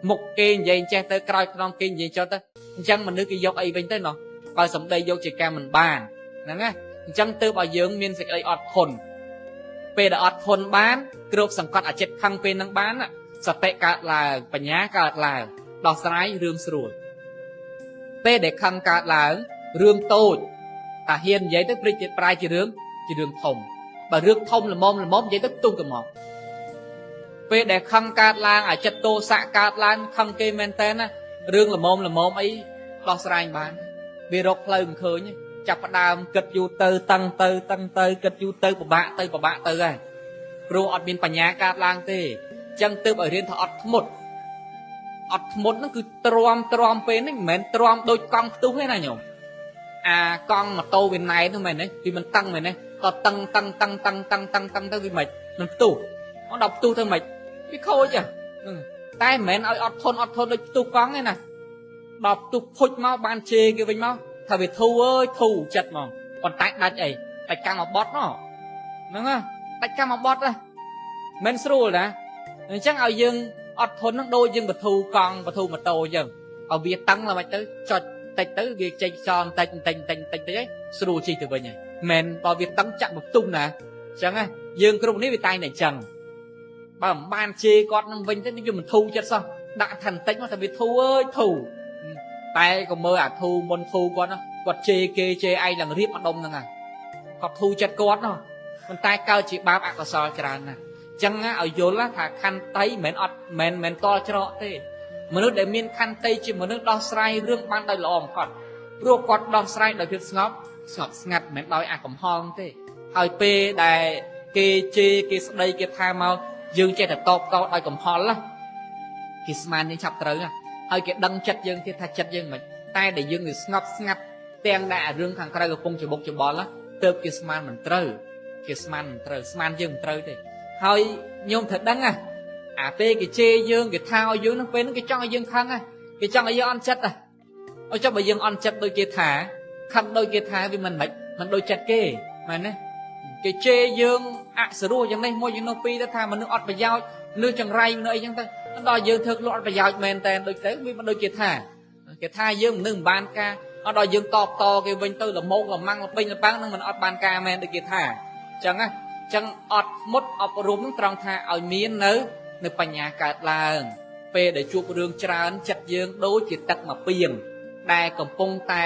Speaker 1: មុខគេនិយាយចេះទៅក្រោយខ្នងគេនិយាយចុះទៅអញ្ចឹងមនុស្សគេយកអីវិញទៅណោះបើសម្ដីយកជាការមិនបានហ្នឹងណាអញ្ចឹងទើបឲ្យយើងមានសេចក្តីអត់ធន់ពេលដែលអត់ធន់បានគ្របសង្កត់អាចិត្តខឹងពេលហ្នឹងបានសតិកើតឡើងបញ្ញាកើតឡើងដោះស្រាយរឿងស្រួលពេលដែលខឹងកើតឡើងរឿងតូចតាហ៊ាននិយាយទៅព្រិចទៀតប្រាយជារឿងធំបើរឿងធំល្មមនិយាយទៅផ្ទុះទៅមកពេលដែលខឹងកើតឡើងអាចិត្តទោសៈកើតឡើងខឹងគេមែនតើណារឿងល្មមអីដោះស្រាយបានវារកផ្លូវមិនឃើញចាប់ផ្ដើមគិតយូរទៅតឹងទៅគិតយូរទៅពិបាកទៅហើយព្រោះអត់មានបញ្ញាកើតឡើងទេអញ្ចឹងទើបឲ្យរៀនថាអត់ធ្មត់ហ្នឹងគឺទ្រាំពេលនេះមិនមែនទ្រាំដូចកង់ផ្ទុះទេណាញោមអាកង់ម៉ូតូវាណែនហ្នឹងមែនទេវាមិនតឹងមែនទេក៏តឹងទៅវាមិនផ្ទុះអត់ដល់ផ្ទុះទៅមិនវាខូចតែមិនមែនឲ្យអត់ធន់ដូចផ្ទុះកង់ទេណាដល់ផ្ទុះភុចមកបានជេរគេវិញមកថាវាធូរអើយធូរចិត្តហ្មងប៉ុន្តែដាច់អីដាច់កម្មបត់ហ្នឹងដាច់កម្មបត់មិនស្រួលណាអញ្ចឹងឲ្យយើងអត់ធន់នឹងដូចយើងបធូរកង់បធូរម៉ូតូអញ្ចឹងឲ្យវាតឹងឡើងមិនទៅចុចតិចទៅវាចេញខ្យល់តិចហើយស្រួលជិះទៅវិញហើយមិនបើវាតឹងចាក់បន្ទុះណាអញ្ចឹងយើងគ្រប់នេះវាតែងតែអញ្ចឹងបើមិនបានជេរគាត់នឹងវិញទៅវាមិនធូរចិត្តសោះដាក់ថាបន្តិចមកថាវាធូរអើយធូរតែក៏មើលអាធូរមុនធូរគាត់ជេរគេជេរឯងឡើងរៀបម្ដុំហ្នឹងគាត់ធូរចិត្តគាត់ប៉ុន្តែកើតជាបាបអកុសលច្រើនណាស់អញ្ចឹងឲ្យយល់ថាខន្តីមិនតល់ច្រកទេមនុស្សដែលមានខន្តីជាមនុស្សដោះស្រាយរឿងបានដោយល្អបំផុតព្រោះគាត់ដោះស្រាយដោយភាពស្ងប់ស្ងាត់មិនដោយអាកំហល់ទេហើយពេលដែលគេជេរគេស្ដីគេថាមកយើងចេះតែតបដោយកំហល់គេស្មានយើងឆាប់ត្រូវហើយគេដឹងចិត្តយើងទៀតថាចិត្តយើងមិនតែដែលយើងវាស្ងប់ស្ងាត់ទាំងដែលអារឿងខាងក្រៅកំពុងច្បុកច្បល់ទើបគេស្មានមិនត្រូវស្មានយើងមិនត្រូវទេហើយញោមត្រូវដឹងអាពេលគេជេរយើងគេថាឲ្យយើងនឹងពេលហ្នឹងគេចង់ឲ្យយើងខឹងគេចង់ឲ្យយើងអន់ចិត្តអញ្ចឹងបើយើងអន់ចិត្តដូចគេថាខឹងដូចគេថាវាមិនដូចចិត្តគេមែនទេគេជេរយើងអសរោះយ៉ាងនេះមួយយ៉ាងនោះពីរទៅថាមនុស្សអត់ប្រយោជន៍មនុស្សចង្រៃមនុស្សអីចឹងទៅដល់យើងធ្វើខ្លួនអត់ប្រយោជន៍មែនតែដូចទៅវាមិនដូចគេថាយើងមនុស្សមិនបានការដល់យើងតបតគេវិញទៅលមងលម៉ាំងលពេញលប៉ាំងនឹងមិនអត់បានការមែនដូចគេថាអញ្ចឹងអត់មុតអប់រំនឹងត្រង់ថាឲ្យមាននៅបញ្ញាកើតឡើងពេលដែលជួបរឿងច្រើនចិត្តយើងដូចជាទឹកមកពីងដែលកំពុងតែ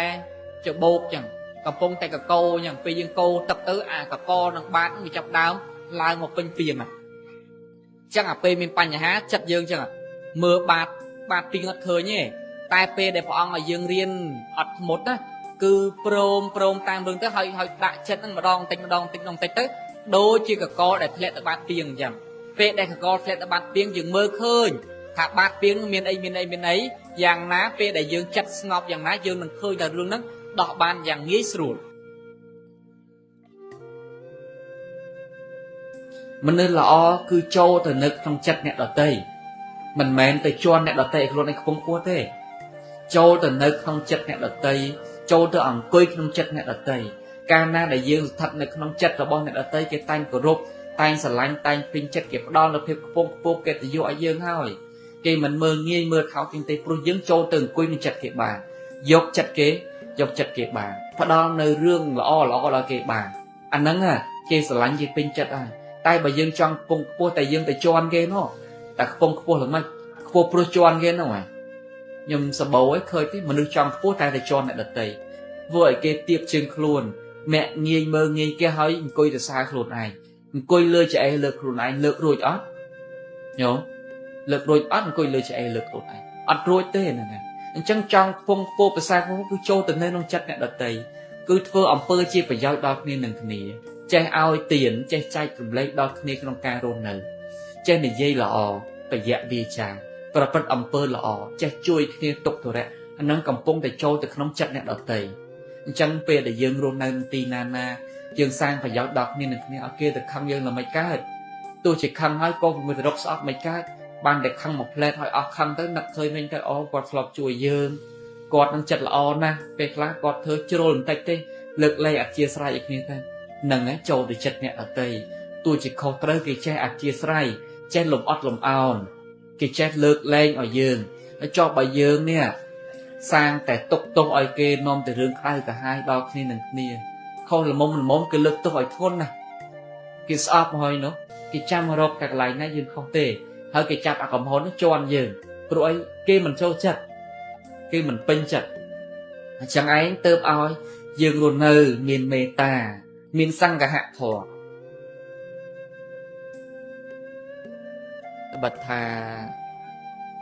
Speaker 1: ច្បោកចឹងកំពុងតែកកោចឹងពេលយើងកោទឹកទៅអាកកនឹងបាតនឹងវាចាប់ដើមឡើងមកពេញពីងចឹងអាពេលមានបញ្ហាចិត្តយើងចឹងមើលបាតពីងអត់ឃើញទេតែពេលដែលព្រះអង្គឲ្យយើងរៀនអត់ធ្មត់ណាគឺព្រមតាមរឿងទៅហើយដាក់ចិត្តហ្នឹងម្ដងតិចទៅដូចជាកកដែលធ្លាក់ទៅបាតពីងអញ្ចឹងពេលដែលកកធ្លាក់ទៅបាតពីងយើងមើលឃើញថាបាតពីងមានអីយ៉ាងណាពេលដែលយើងចិត្តស្ងប់យ៉ាងណាយើងនឹងឃើញតែរឿងហ្នឹងដោះបានយ៉ាងងាយស្រួល មនុស្សល្អគឺចូលទៅនៅក្នុងចិត្តអ្នកដទៃមិនមែនទៅជន់អ្នកដទៃខ្លួនឯងខ្ពង់ខ្ពស់ទេចូលទៅនៅក្នុងចិត្តអ្នកដទៃចូលទៅអង្គុយក្នុងចិត្តអ្នកដទៃកាលណាដែលយើងស្ថិតនៅក្នុងចិត្តរបស់អ្នកដទៃគេតែងគោរពតែងស្រឡាញ់តែងពេញចិត្តគេផ្ដល់នូវភាពខ្ពង់ខ្ពស់កិត្តិយសឲ្យយើងហើយគេមិនមើលងាយមើលថោកជាងទេព្រោះយើងចូលទៅអង្គុយក្នុងចិត្តគេបានយកចិត្តគេបានផ្ដល់នៅរឿងល្អដល់គេបានអាហ្នឹងគេស្រឡាញ់គេពេញចិត្តហើយតែបើយើងចង់ខ្ពង់ខ្ពស់តែយើងទៅជន់គេនោះតែខ្ពង់ខ្ពស់ល្មិចខ្ពស់ព្រោះជន់គេនោះខ្ញុំសបោឲ្យឃើញទេមនុស្សចង់ខ្ពស់តែទៅជន់អ្នកដទៃធ្វើឲ្យគេទៀបជើងខ្លួនមាក់ងាយមើលងាយគេហើយអង្គុយទៅសើខ្លួនឯងអង្គុយលើឆ្អេះលើខ្លួនឯងលើករួចអត់ញោមលើករួចអត់អង្គុយលើឆ្អេះលើខ្លួនឯងអត់រួចទេហ្នឹងហើយអញ្ចឹងចង់ខ្ពង់ខ្ពស់ប្រសើរគឺចូលទៅនៅក្នុងចិត្តអ្នកដទៃគឺធ្វើអំពើជាប្រយោជន៍ដល់គ្នានឹងគ្នាចេះឲ្យទានចេះចែករំលែកដល់គ្នាក្នុងការរស់នៅចេះនិយាយល្អប្រយ័ត្នវាចាប្រព្រឹត្តអំពើល្អចេះជួយគ្នាទុកធុរៈអានឹងកំពុងតែចូលទៅក្នុងចិត្តអ្នកដទៃអញ្ចឹងពេលដែលយើងរស់នៅទីណាយើងសាងប្រយោជន៍ដល់គ្នានឹងគ្នាឲ្យគេទៅខឹងយើងល្មិចកើតទោះជាខឹងហើយក៏មិនរកស្អប់មិនកើតបានតែខឹងមកផ្លែតឲ្យអស់ខឹងទៅនឹកឃើញវិញទៅអូគាត់ធ្លាប់ជួយយើងគាត់នឹងចិត្តល្អណាស់ពេលខ្លះគាត់ធ្វើជ្រុលបន្តិចទេលើកលែងអធិស្ឋានឲ្យគ្នាទៅនឹងចូលទៅចិត្តអ្នកដទៃទោះជាខុសត្រូវគេចេះអធិស្ឋានចេះលំអត់លំអោនគេចេះលើកលែងឲ្យយើងហើយចុះបើយើងនេះសាងតែទុកទោសឲ្យគេនាំតែរឿងក្តៅក្រហាយដល់គ្នានឹងគ្នាខុសល្មមគេលើកទោសឲ្យធ្ងន់ណាស់គេស្អប់ហើយនោះគេចាំរកតែកន្លែងណាយើងខុសទេហើយគេចាប់អាកំហុសនោះជន់យើងព្រោះអីគេមិនចូលចិត្តគេមិនពេញចិត្តអញ្ចឹងឯងទៅឲ្យយើងរស់នៅមានមេត្តាមានសង្ឃហធម៌បတ်ថា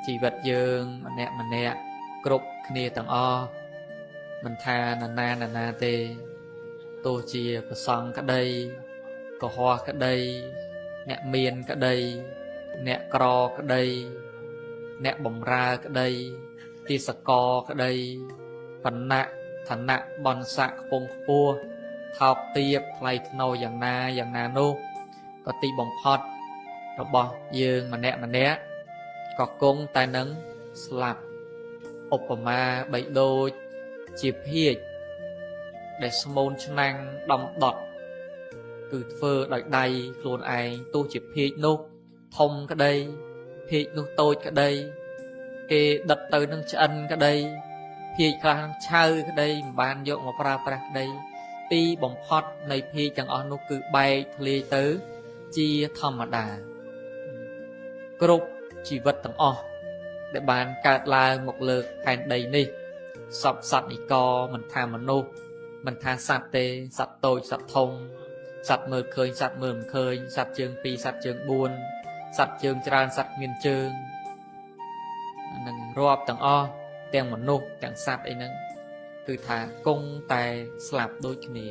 Speaker 1: ជីវិតយើងម្នាក់គ្រប់គ្នាទាំងអស់មិនថាណានាទេទោះជាប្រសង់ក្តីកុហកក្តីអ្នកមានក្តីអ្នកក្រក្តីអ្នកបំរើក្តីទាសករក្តីបណ្ណៈឋានៈបនស័កខ្ពង់ខ្ពស់ថោកទាបថ្លៃថ្នូរយ៉ាងណានោះក៏ទីបំផុតរបស់យើងម្នាក់ក៏គង់តែនឹងស្លាប់ឧបមាបីដូចជាភាជដែលស្មូនឆ្នាំងដំដុតគឺធ្វើដោយដៃខ្លួនឯងទោះជាភាជនោះធំក្តីភាជនោះតូចក្តីគេដិតទៅនឹងឆ្អិនក្តីភាជខ្លះនឹងឆៅក្តីមិនបានយកមកប្រើប្រាស់ក្តីទីបំផុតនៃភាជទាំងអស់នោះគឺបែកធ្លាយទៅជាធម្មតាគ្រប់ជីវិតទាំងអស់ដែលបានកើតឡើងមកលើផែនដីនេះសពសត្វនិករមិនថាមនុស្សមិនថាសត្វទេសត្វតូចសត្វធំសត្វមើលឃើញសត្វមើលមិនឃើញសត្វជើង2សត្វជើង4សត្វជើងច្រើនសត្វមានជើងនឹងរាប់ទាំងអស់ទាំងមនុស្សទាំងសត្វអីហ្នឹងគឺថាគង់តែស្លាប់ដូចគ្នា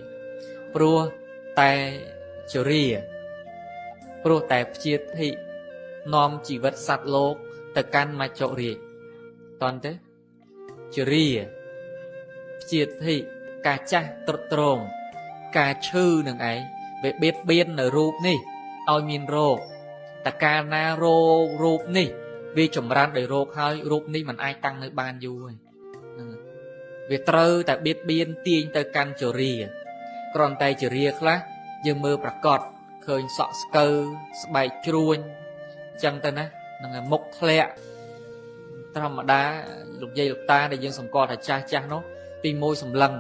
Speaker 1: ព្រោះតែជរាព្រោះតែព្យាធិនាំជីវិតសត្វលោកទៅកាន់មច្ចុរាជតន់ទេជរាព្យាធិការចាស់ទ្រុឌទ្រោមការឈឺនឹងឯងវាបៀតបៀននៅរូបនេះឲ្យមានរោគតែកាលណារូបនេះវាចម្រើនដោយរោគហើយរូបនេះមិនអាចតាំងនៅបានយូរទេវាត្រូវតែបៀតបៀនទាញទៅកាន់ជរាគ្រាន់តែជរាខ្លះយើងមើលប្រកបឃើញសក់ស្កើស្បែកជ្រួញចឹងទៅណានឹងមុខធ្លាក់ធម្មតាលោកយាយលោកតាដែលយើងសម្គាល់ថាចាស់នោះទីមួយសម្លឹង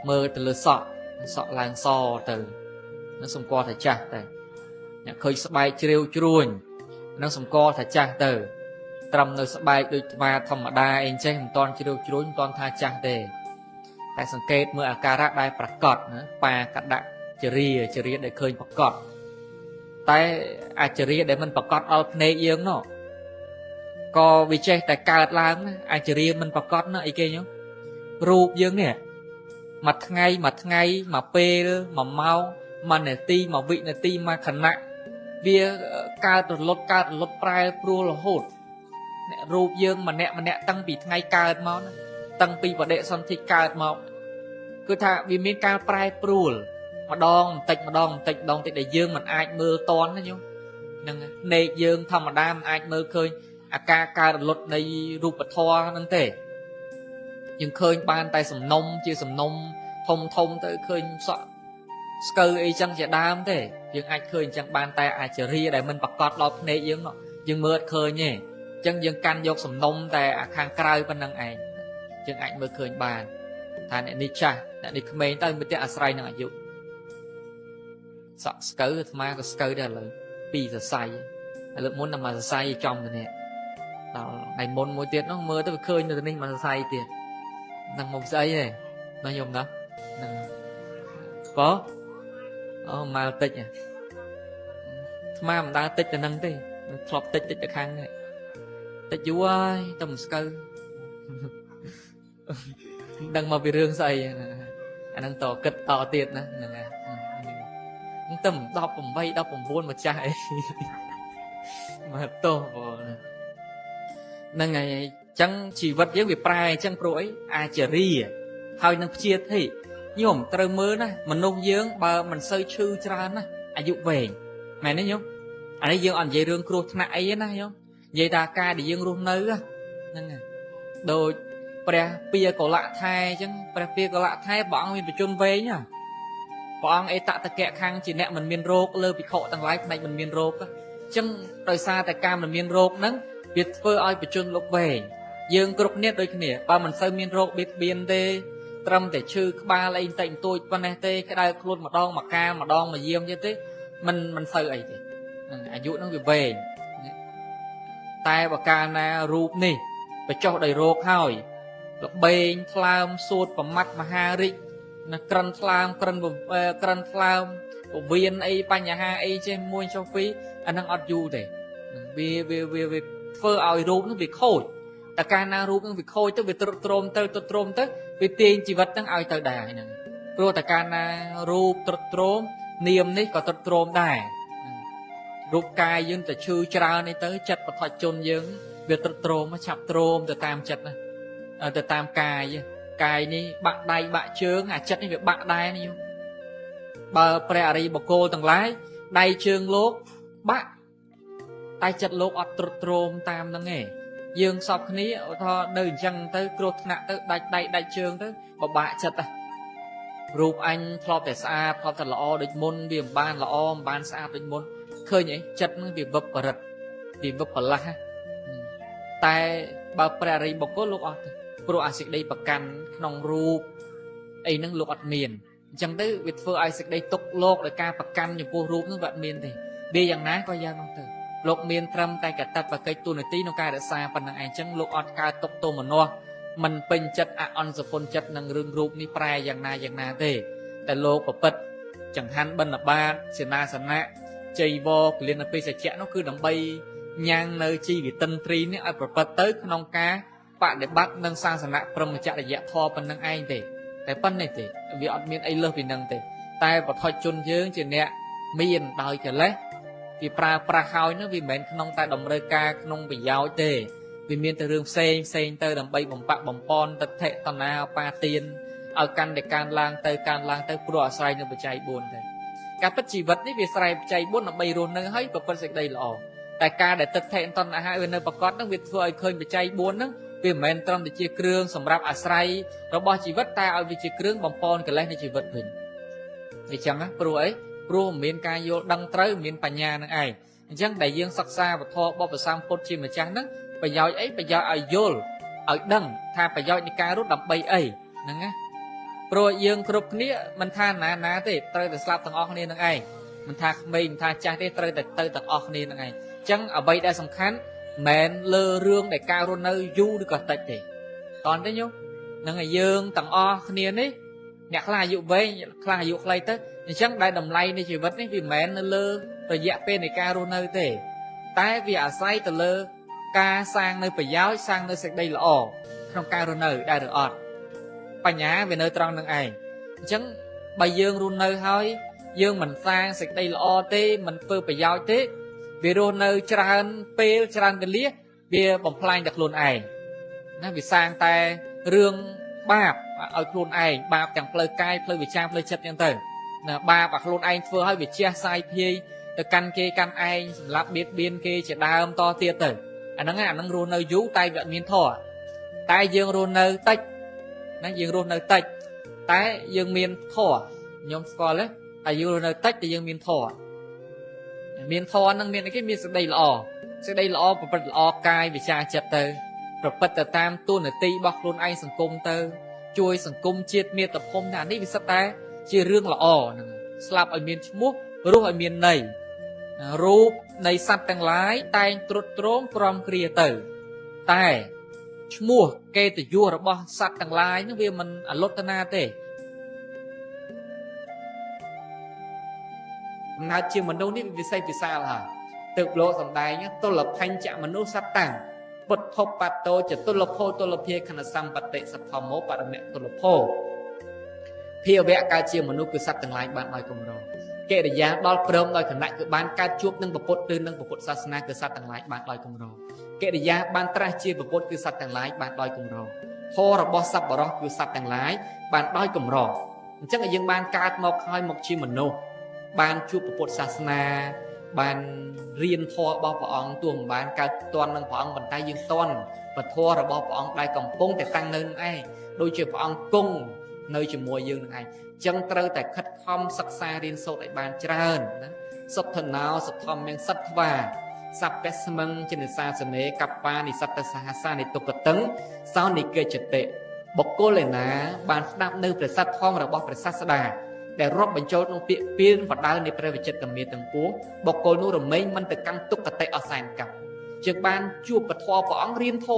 Speaker 1: មើលទៅលើសក់ឡើងសទៅនឹងសម្គាល់ថាចាស់ទៅអ្នកឃើញស្បែកជ្រាវជ្រួញនឹងសម្គាល់ថាចាស់ទៅត្រឹមនៅស្បែកដូចថ្មធម្មតាអីចេះមិនតាន់ជ្រាវជ្រួញមិនតាន់ថាចាស់ទេតែសង្កេតមើលអាការៈដែលប្រកបណាប៉ាកដាក់ជរាដែលឃើញប្រកបតែអាជរាដែលមិនប្រកបអល់ភ្នែកយើងនោះក៏វាចេះតែកើតឡើងណាអាជរាមិនប្រកបណាអីគេញោមរូបយើងនេះមួយថ្ងៃមួយពេលមួយម៉ោងមួយនាទីមួយវិនាទីមួយខណៈវាកើតរលត់ប្រែប្រួលរហូតអ្នករូបយើងម្នាក់តាំងពីថ្ងៃកើតមកណាតាំងពីបដិសន្ធិកើតមកគឺថាវាមានការប្រែប្រួល ម្ដងបន្តិចម្ដងដែលយើងមិនអាចមើលតន់ណាញោមហ្នឹងភ្នែកយើងធម្មតាមិនអាចមើលឃើញអាការកើតរលត់នៃរូបធម៌ហ្នឹងទេយើងឃើញបានតែសំណុំជាសំណុំធំទៅឃើញសក់ស្កើអីចឹងជាដើមទេយើងអាចឃើញចឹងបានតែអាចរាដែលមិនប្រកបដល់ភ្នែកយើងមើលអត់ឃើញទេចឹងយើងកាន់យកសំណុំតែអាខាងក្រៅប៉ុណ្្នឹងឯងយើងអាចមើលឃើញបានថាអ្នកនេះចាស់អ្នកនេះក្មេងទៅមិនទេអាស្រ័យនឹងអាយុសក់ស្កើអាត្មាក៏ស្កើដែរឥឡូវ2សរសៃឥឡូវមុនតែមួយសរសៃចំទៅនេះដល់ថ្ងៃមុនមួយទៀតនោះមើលទៅវាឃើញនៅនេះមួយសរសៃទៀតនឹងមកស្អីទេណាយំណាហ្នឹងក៏អូមកតិចអាថ្មមិនដើរតិចទៅនឹងទេធ្លាប់តិចទៅខាងនេះតិចយូរហើយតែមិនស្កើដឹងមកពីរឿងស្អីអាហ្នឹងតគិតតទៀតណាហ្នឹងហើយហ្នឹងតែ18 19មកចាស់អីមកតោះហ្នឹងហើយអញ្ចឹងជីវិតយើងវាប្រែអញ្ចឹងព្រោះអីអាចរាហើយនឹងព្យាធិញោមត្រូវមើលណាមនុស្សយើងបើមិនសូវឈឺច្រើនណាអាយុវែងមែនទេញោមអានេះយើងអត់និយាយរឿងគ្រោះថ្នាក់អីណាញោមនិយាយថាការដែលយើងរស់នៅហ្នឹងហើយដូចព្រះពាកុលៈថែអញ្ចឹងព្រះពាកុលៈថែព្រះអង្គមានបជនវែងណាព្រះអង្គអេតតកៈខាងជាអ្នកមិនមានរោគលើភិក្ខុទាំងឡាយផ្នែកមិនមានរោគអញ្ចឹងដោយសារតែការមិនមានរោគហ្នឹងវាធ្វើឲ្យបជនលោកវែងយើងគ្រប់គ្នាដូចគ្នាបើមិនសូវមានរោគបៀតបៀនទេត្រឹមតែឈឺក្បាលអីបន្តិចបន្តួចប៉ុណ្ណេះទេក្តៅខ្លួនម្ដងមកកាលម្ដងមកយាមទេមិនសូវអីទេអាយុហ្នឹងវាវែងតែបើកាលណារូបនេះបញ្ចុះដោយរោគហើយល្បែងថ្លើមសួតប្រមាត់មហារិទ្ធណាក្រិនថ្លើមក្រិនថ្លើមពវៀនអីបញ្ហាអីចេះមួយចុះពីរអាហ្នឹងអត់យូរទេវាធ្វើឲ្យរូបហ្នឹងវាខូចតែកាលណារូបហ្នឹងវាខូចទៅវាទ្រុឌទ្រោមទៅវាទាញជីវិតហ្នឹងឲ្យទៅដែរហ្នឹងព្រោះតែកាលណារូបទ្រុឌទ្រោមនាមនេះក៏ទ្រុឌទ្រោមដែររូបកាយយើងទៅឈឺច្រើននេះទៅចិត្តបឋិជនយើងវាទ្រុឌទ្រោមឆាប់ទ្រោមទៅតាមចិត្តណាទៅតាមកាយនេះបាក់ដៃបាក់ជើងអាចិត្តនេះវាបាក់ដែរណាយោបើព្រះអរិយបុគ្គលទាំងឡាយដៃជើងលោកបាក់តែចិត្តលោកអត់ទ្រុឌទ្រោមតាមហ្នឹងឯងយើងសពគ្នាឧទាហរណ៍នៅអញ្ចឹងទៅគ្រោះថ្នាក់ទៅដាច់ដៃដាច់ជើងទៅបបាក់ចិត្តរូបអញធ្លាប់តែស្អាតធ្លាប់តែល្អដូចមុនវាមិនបានល្អមិនបានស្អាតដូចមុនឃើញអីចិត្តហ្នឹងវាវឹកបរិទ្ធវាវឹកប្រឡាស់តែបើព្រះអរិយបុគ្គលលោកអត់ទេព្រោះអាសេចក្តីប្រកាន់ក្នុងរូបអីហ្នឹងលោកអត់មានអញ្ចឹងទៅវាធ្វើឲ្យសេចក្តីទុកលោកដោយការប្រកាន់ចំពោះរូបហ្នឹងវាអត់មានទេវាយ៉ាងណាក៏យ៉ាងនោះទៅលោកមានត្រឹមតែកតបកិច្ចទូនាទីក្នុងការរក្សាប៉ុណ្ណឹងឯងអញ្ចឹងលោកអត់កើតទុកទោមនស្សមិនពេញចិត្តអអន់សពុនចិត្តនឹងរឿងរូបនេះប្រែយ៉ាងណាទេតែលោកប្រព្រឹត្តចង្ហាន់បិណ្ឌបាតសេនាសនៈចៃវរគលានបេសជ្ជៈនោះគឺដើម្បីញ៉ាំងនៅជីវិតិនត្រីនេះឲ្យប្រព្រឹត្តទៅក្នុងការបដិបត្តិនឹងសាសនៈព្រហ្មចរិយធម៌ប៉ុណ្្នឹងឯងទេតែប៉ុណ្្នេះទេវាអត់មានអីលើសពីនឹងទេតែបឋិជនយើងជាអ្នកមានដោយកិលេសវាប្រើប្រាស់ហើយនោះវាមិនមែនក្នុងតែតម្រូវការក្នុងប្រយោជន៍ទេវាមានតែរឿងផ្សេងទៅដើម្បីបំបាក់បំពន់ទិដ្ឋិតណ្ហាបាទានឲ្យកាន់តែកើនឡើងទៅព្រោះអាស្រ័យនឹងបច្ច័យ4ទៅការពិតជីវិតនេះវាស្រ័យបច្ច័យ4ដើម្បីរស់នៅឲ្យប្រព្រឹត្តសេចក្តីល្អតែការដែលទិដ្ឋិតណ្ហាវានៅប្រកបនឹងវាធ្វើឲ្យឃើញបច្ច័យ4ហ្នឹងវាមិនមែនត្រឹមតែជាគ្រឿងសម្រាប់អាស្រ័យរបស់ជីវិតតែឲ្យវាជាគ្រឿងបំពន់កិលេសនៃជីវិតវិញអញ្ចឹងណាព្រោះអីព្រោះមានការយល់ដឹងត្រូវមានបញ្ញានឹងឯងអញ្ចឹងដែលយើងសិក្សាវធបបសម្ពុទ្ធជាម្ចាស់ហ្នឹងប្រយោជន៍អីប្រយោជន៍ឲ្យយល់ឲ្យដឹងថាប្រយោជន៍នៃការរស់ដើម្បីអីហ្នឹងណាព្រោះយើងគ្រប់គ្នាមិនថាណាទេត្រូវតែស្លាប់ទាំងអស់គ្នានឹងឯងមិនថាក្មេងមិនថាចាស់ទេត្រូវតែទៅទាំងអស់គ្នានឹងឯងអញ្ចឹងអ្វីដែលសំខាន់មិនលើរឿងដែលការរស់នៅយូរឬក៏តិចទេតោះទេញោមហ្នឹងហើយយើងទាំងអស់គ្នានេះអ្នកខ្លះអាយុវែងខ្លះអាយុខ្លីទៅអញ្ចឹងដែលតម្លៃនៃជីវិតនេះវាមិនមែននៅលើរយៈពេលនៃការរស់នៅទេតែវាអាស្រ័យទៅលើការសាងនៅប្រយោជន៍សាងនៅសេចក្តីល្អក្នុងការរស់នៅដែរឬអត់បញ្ញាវានៅត្រង់នឹងឯងអញ្ចឹងបើយើងរស់នៅហើយយើងមិនសាងសេចក្តីល្អទេមិនធ្វើប្រយោជន៍ទេវារស់នៅច្រើនពេលច្រើនវេលាវាបំផ្លាញតែខ្លួនឯងណាវាសាងតែរឿងបាបឲ្យខ្លួនឯងបាបទាំងផ្លូវកាយផ្លូវវិជ្ជាផ្លូវចិត្តចឹងទៅ ba bạc luôn anh phơi hơi bị chia sai phi từ căn kia căn anh lắp biết biên kia chỉ đam to tiệt tử anh nó luôn nơi vú tay vận miên thọ tay dương luôn nơi tách nó dương luôn nơi tách tay dương miên thọ nhóm coi đấy tay dương luôn nơi tách thì dương miên thọ năng miên cái miên sẽ đây lọ và bật lọ cai bị cha chặt từ rồi bật từ tam tuôn ở ti bọc luôn anh sừng cung từ chui sừng cung chiết miên tập hôm nào đi bị sắp tay chia rương lọ slap ở miên muốc rú ở miên nàyรูปในสัตว์ทั้งหลายแต่งตรุษตรงพร้อมเคลียร์ตื่นแต่ชั่วเกติยัวระบอบสัตว์ทั้งหลายนั่นเวียมันอลตนาเตะนาจิมมนุษย์นี่วิเศษวิสาล่ะตึกโลสันไดเนี่ยตัวละพันจะมนุษย์สัตว์ต่างบททบปัตโตจะตัวละโพตัวละเพียขณะสัมปติสัพพโมปะเมตัวละโพเพียเวะกาจิมมนุษย์คือสัตว์ทั้งหลายบ้านลอยกลมรอเกริยาดอลเปริมโดยขณะคือบ้านการจูบนั่งประพฤติตื่นนั่งประพฤติศาสนาคือสัตว์ต่างหลายบ้านลอยกงรอเกริยาบ้านตราชีประพฤติคือสัตว์ต่างหลายบ้านลอยกงรอพอระบอบสับบรอคือสัตว์ต่างหลายบ้านลอยกงรอจังยังบ้านการมอกคอยมอกชีมโนบ้านจูบประพฤติศาสนาบ้านเรียนทอบอพระองค์ตัวบ้านการตอนนั่งพระองค์บรรทายยืนต้นประทอระบอบพระองค์ได้กำปงแต่ตั้งเนินไอ้โดยเฉพาะพระองค์กุ้งเนยจมวยยืนไอ้จังเตอแต่คัดคอมศึกษาเรียนโซดบานเจริญนะสุทนาวสุทอมยังสัตวาสับเปสมังจินสาสเนกับปานิสัตสหสานิตุกตึงสาวนิเกจเตะบกโกเลยนะบานดับเนื้อประสัททองระบบประสัสดาแต่รบบรรจุลงเปียปีนฝัดดาวในประวิจิตกับเมียตังปูบกโกนูรไม่มันแต่กังตุกเตะเอาแสนกับจึงบานจูบปะทอปองเรียนท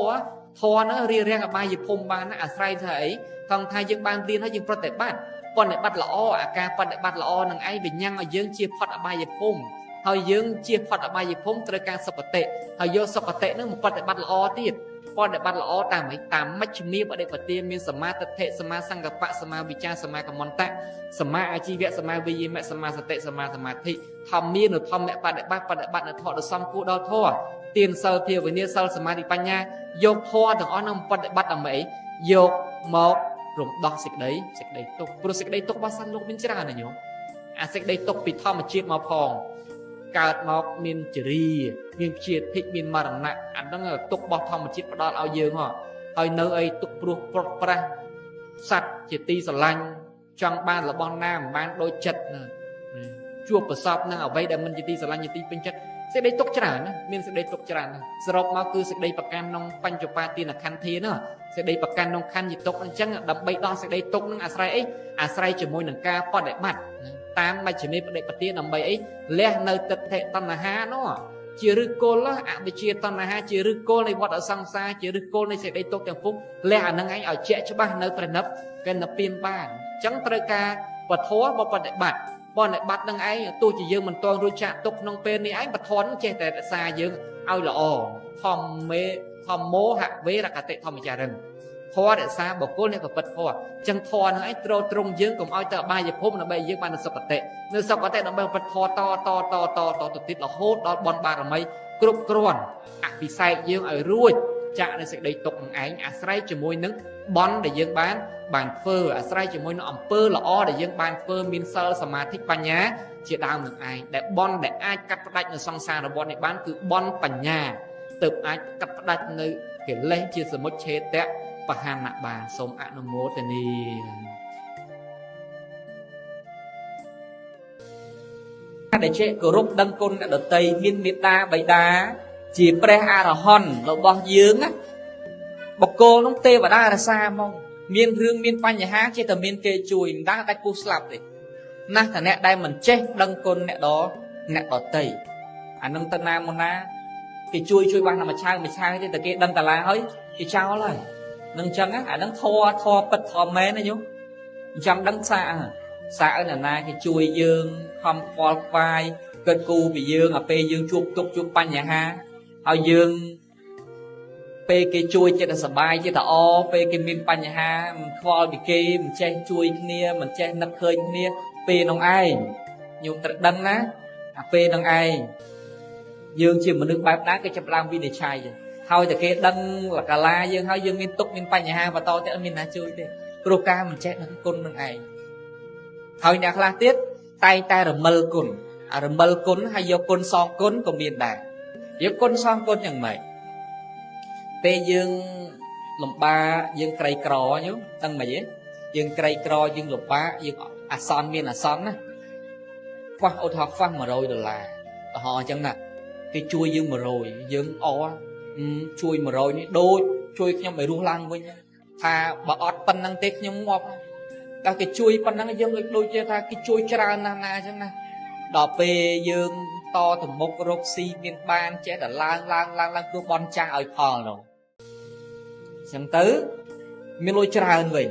Speaker 1: อนะเรียนเรียงกับบายพมบานนะอาศัยเถยทางไทยยังบานเรียนให้ยังประเทศบ้านปอนในบัดละอ้ออาการปอนในบัดละอ้อนังไอ้เป็นยังเอาเยื้องเชียร์พอดอบายพุ่มเฮาเยื้องเชียร์พอดอบายพุ่มตระการสกเตะเฮาโยสกเตะนั่งปอนในบัดละอ้อที่ปอนในบัดละอ้อตามมัชมีประเดปฏิมีสมาตเทสมาสังกปะสมาวิจารสมากรรมตะสมาอาชีวะสมาวิยิมะสมาสติสมาสมาธิทำมีหนุทำแม่ปอนในบัดในทอดซ้ำกูดอทอเตียนเซลเทียวินิเซลสมาธิปัญญาโยกทอถึงอ้อนน้ำปอนในบัดอเมยโยกหมอกรวมดอกสิกได้ตกโปรสิกได้ตกว่าสั้นโลกมินจราเนี่ยโยมสิกได้ตกปิดท่อมาเชียดมาพองการมอกมินจรีมินเชียดพิกมินมารณะอันนั้นตกบอท่อมาเชียดประดอนเอาเยอะห่อเอาเนยตกปลุกปลดประสัตว์จิตตีสลังจังบ้านละบอนน้ำบ้านโดยจัดนะชั่วประสอบนั่งเอาไว้แต่มันจิตตีสลังจิตตีเป็นจัดสิกได้ตกจรานะมินสิกได้ตกจรานะสรุปมาคือสิกได้ประกันน้องปัญจปาตีนักขันทีเนาะเสด็จประกันนงคันหยิบตกนั่งจังดับใบดองเสด็จตกนั่งอาศัยจมูกหนังกาปอดได้บัดตามมาจะมีประเด็นปฏิดับใบเลี้ยในตัดเทตันหาเนาะจีรึโกละอ่ะไปจีตันหาจีรึโกในวัดสังสารจีรึโกในเสด็จตกจังฟุกเลี้ยนั่งไงเอาเจ๊ชบ้านในประนับกันนับเปลี่ยนบ้านจังตระกาปะท้อบ่ปอดได้บัดปอดได้บัดนั่งไงตัวจะยืมมันตัวรู้จักตกน้องเป็นนี่ไอ้ปะท้อนเจ๊แต่ซายืมเอาละอ่อทอมโมหะเวรกะเตะทอมจารึงพอเด็กซาบอกโก้เนี่ยก็ปิดพอจังทอนให้ตรงยืงกับเอาแต่ใบจะพบนะใบยืงมาในสกเตะในสกเตะนั่นใบปิดพอต่อติดเราโหดเราบอลบาร์ไม่กรุบกรวนอ่ะปีไซยืงไอ้รุ่ยจะในสิ่งใดตกหนังไอ้อาศัยจมูกนึงบอลได้ยืงบ้านบานเฟอร์อาศัยจมูกนึงอัมเปอร์ละอ้อได้ยืงบานเฟอร์มินเซอร์สมาธิปัญญาเจียดาวหนึ่งไอ้แต่บอลได้ไอ้กัดประดับในซองซาในบอลในบ้านคือบอลปัญญาเติบไอ้กัดประดับในเห็นเล่นเจียสมุทเชตเตะปะหานะบาสมอนุโมทนีได้เช็คกรุบดังคนดนตรีมินมิตาใบดาจีเปรอารหอนเราบอกยืงนะบอกโกน้องเตว่าได้ละซามองเมียนเรื่องเมียนปัญญาเชื่อแต่เมียนเกจุยได้ได้ปูสลับเลยนะแต่เนี่ยได้เหมือนเช็คดังคนเนี่ยดอเตยอันนั้นตนามมันนะเกจุยบ้านนำมาช่างไม่ช่างที่แต่เกดังตะลาเฮ้ยเกเจ้าเลยนังจังáอันนั้นทอปิดทอแม่นะโยจังดังซาở nè na cái chui dương không phò vai cơn cu bị dương pe dương chụp pan nhà ha ao dương pe cái chui chơi là sờ bay chơi là o pe cái miên pan nhà ha phò bị kê mình chơi chui kia mình chơi nắp khơi kia pe nông ai nhung tật đăng á pe nông ai dương chỉ mình được bám đá cái chập lam vi để chai rồi thôi thì cái đăng là cả la dương thôi dương miên túc miên pan nhà ha và to thì miên na chui đi proca mình chơi nó côn nông ai thôi nhạc la tiết តែរមិលគុណអារមិលគុណហើយយកគុណសងគុណក៏មានដែរយកគុណសងគុណយ៉ាងម៉េចពេលយើងលំបាកយើងក្រីក្រញោមដឹងមិនទេយើងក្រីក្រយើងលំបាកយើងអាសន្នមានអាសន្នណាខ្វះឧទាហរណ៍ខ្វះ$100ឧទាហរណ៍អញ្ចឹងណាគេជួយយើង100យើងអជួយ100នេះដូចជួយខ្ញុំឲ្យរស់ឡើងវិញថាបើអត់ប៉ុណ្ណឹងទេខ្ញុំងាប់តែគេជួយប៉ុណ្ណឹងយើងដូចជាថាគេជួយច្រើនណាស់ណាអញ្ចឹងណាដល់ពេលយើងតទៅមុខរកស៊ីមានបានចេះតែឡើងព្រោះបនចាស់ឲ្យផលនោះអញ្ចឹងទៅមានលុយច្រើនវិញ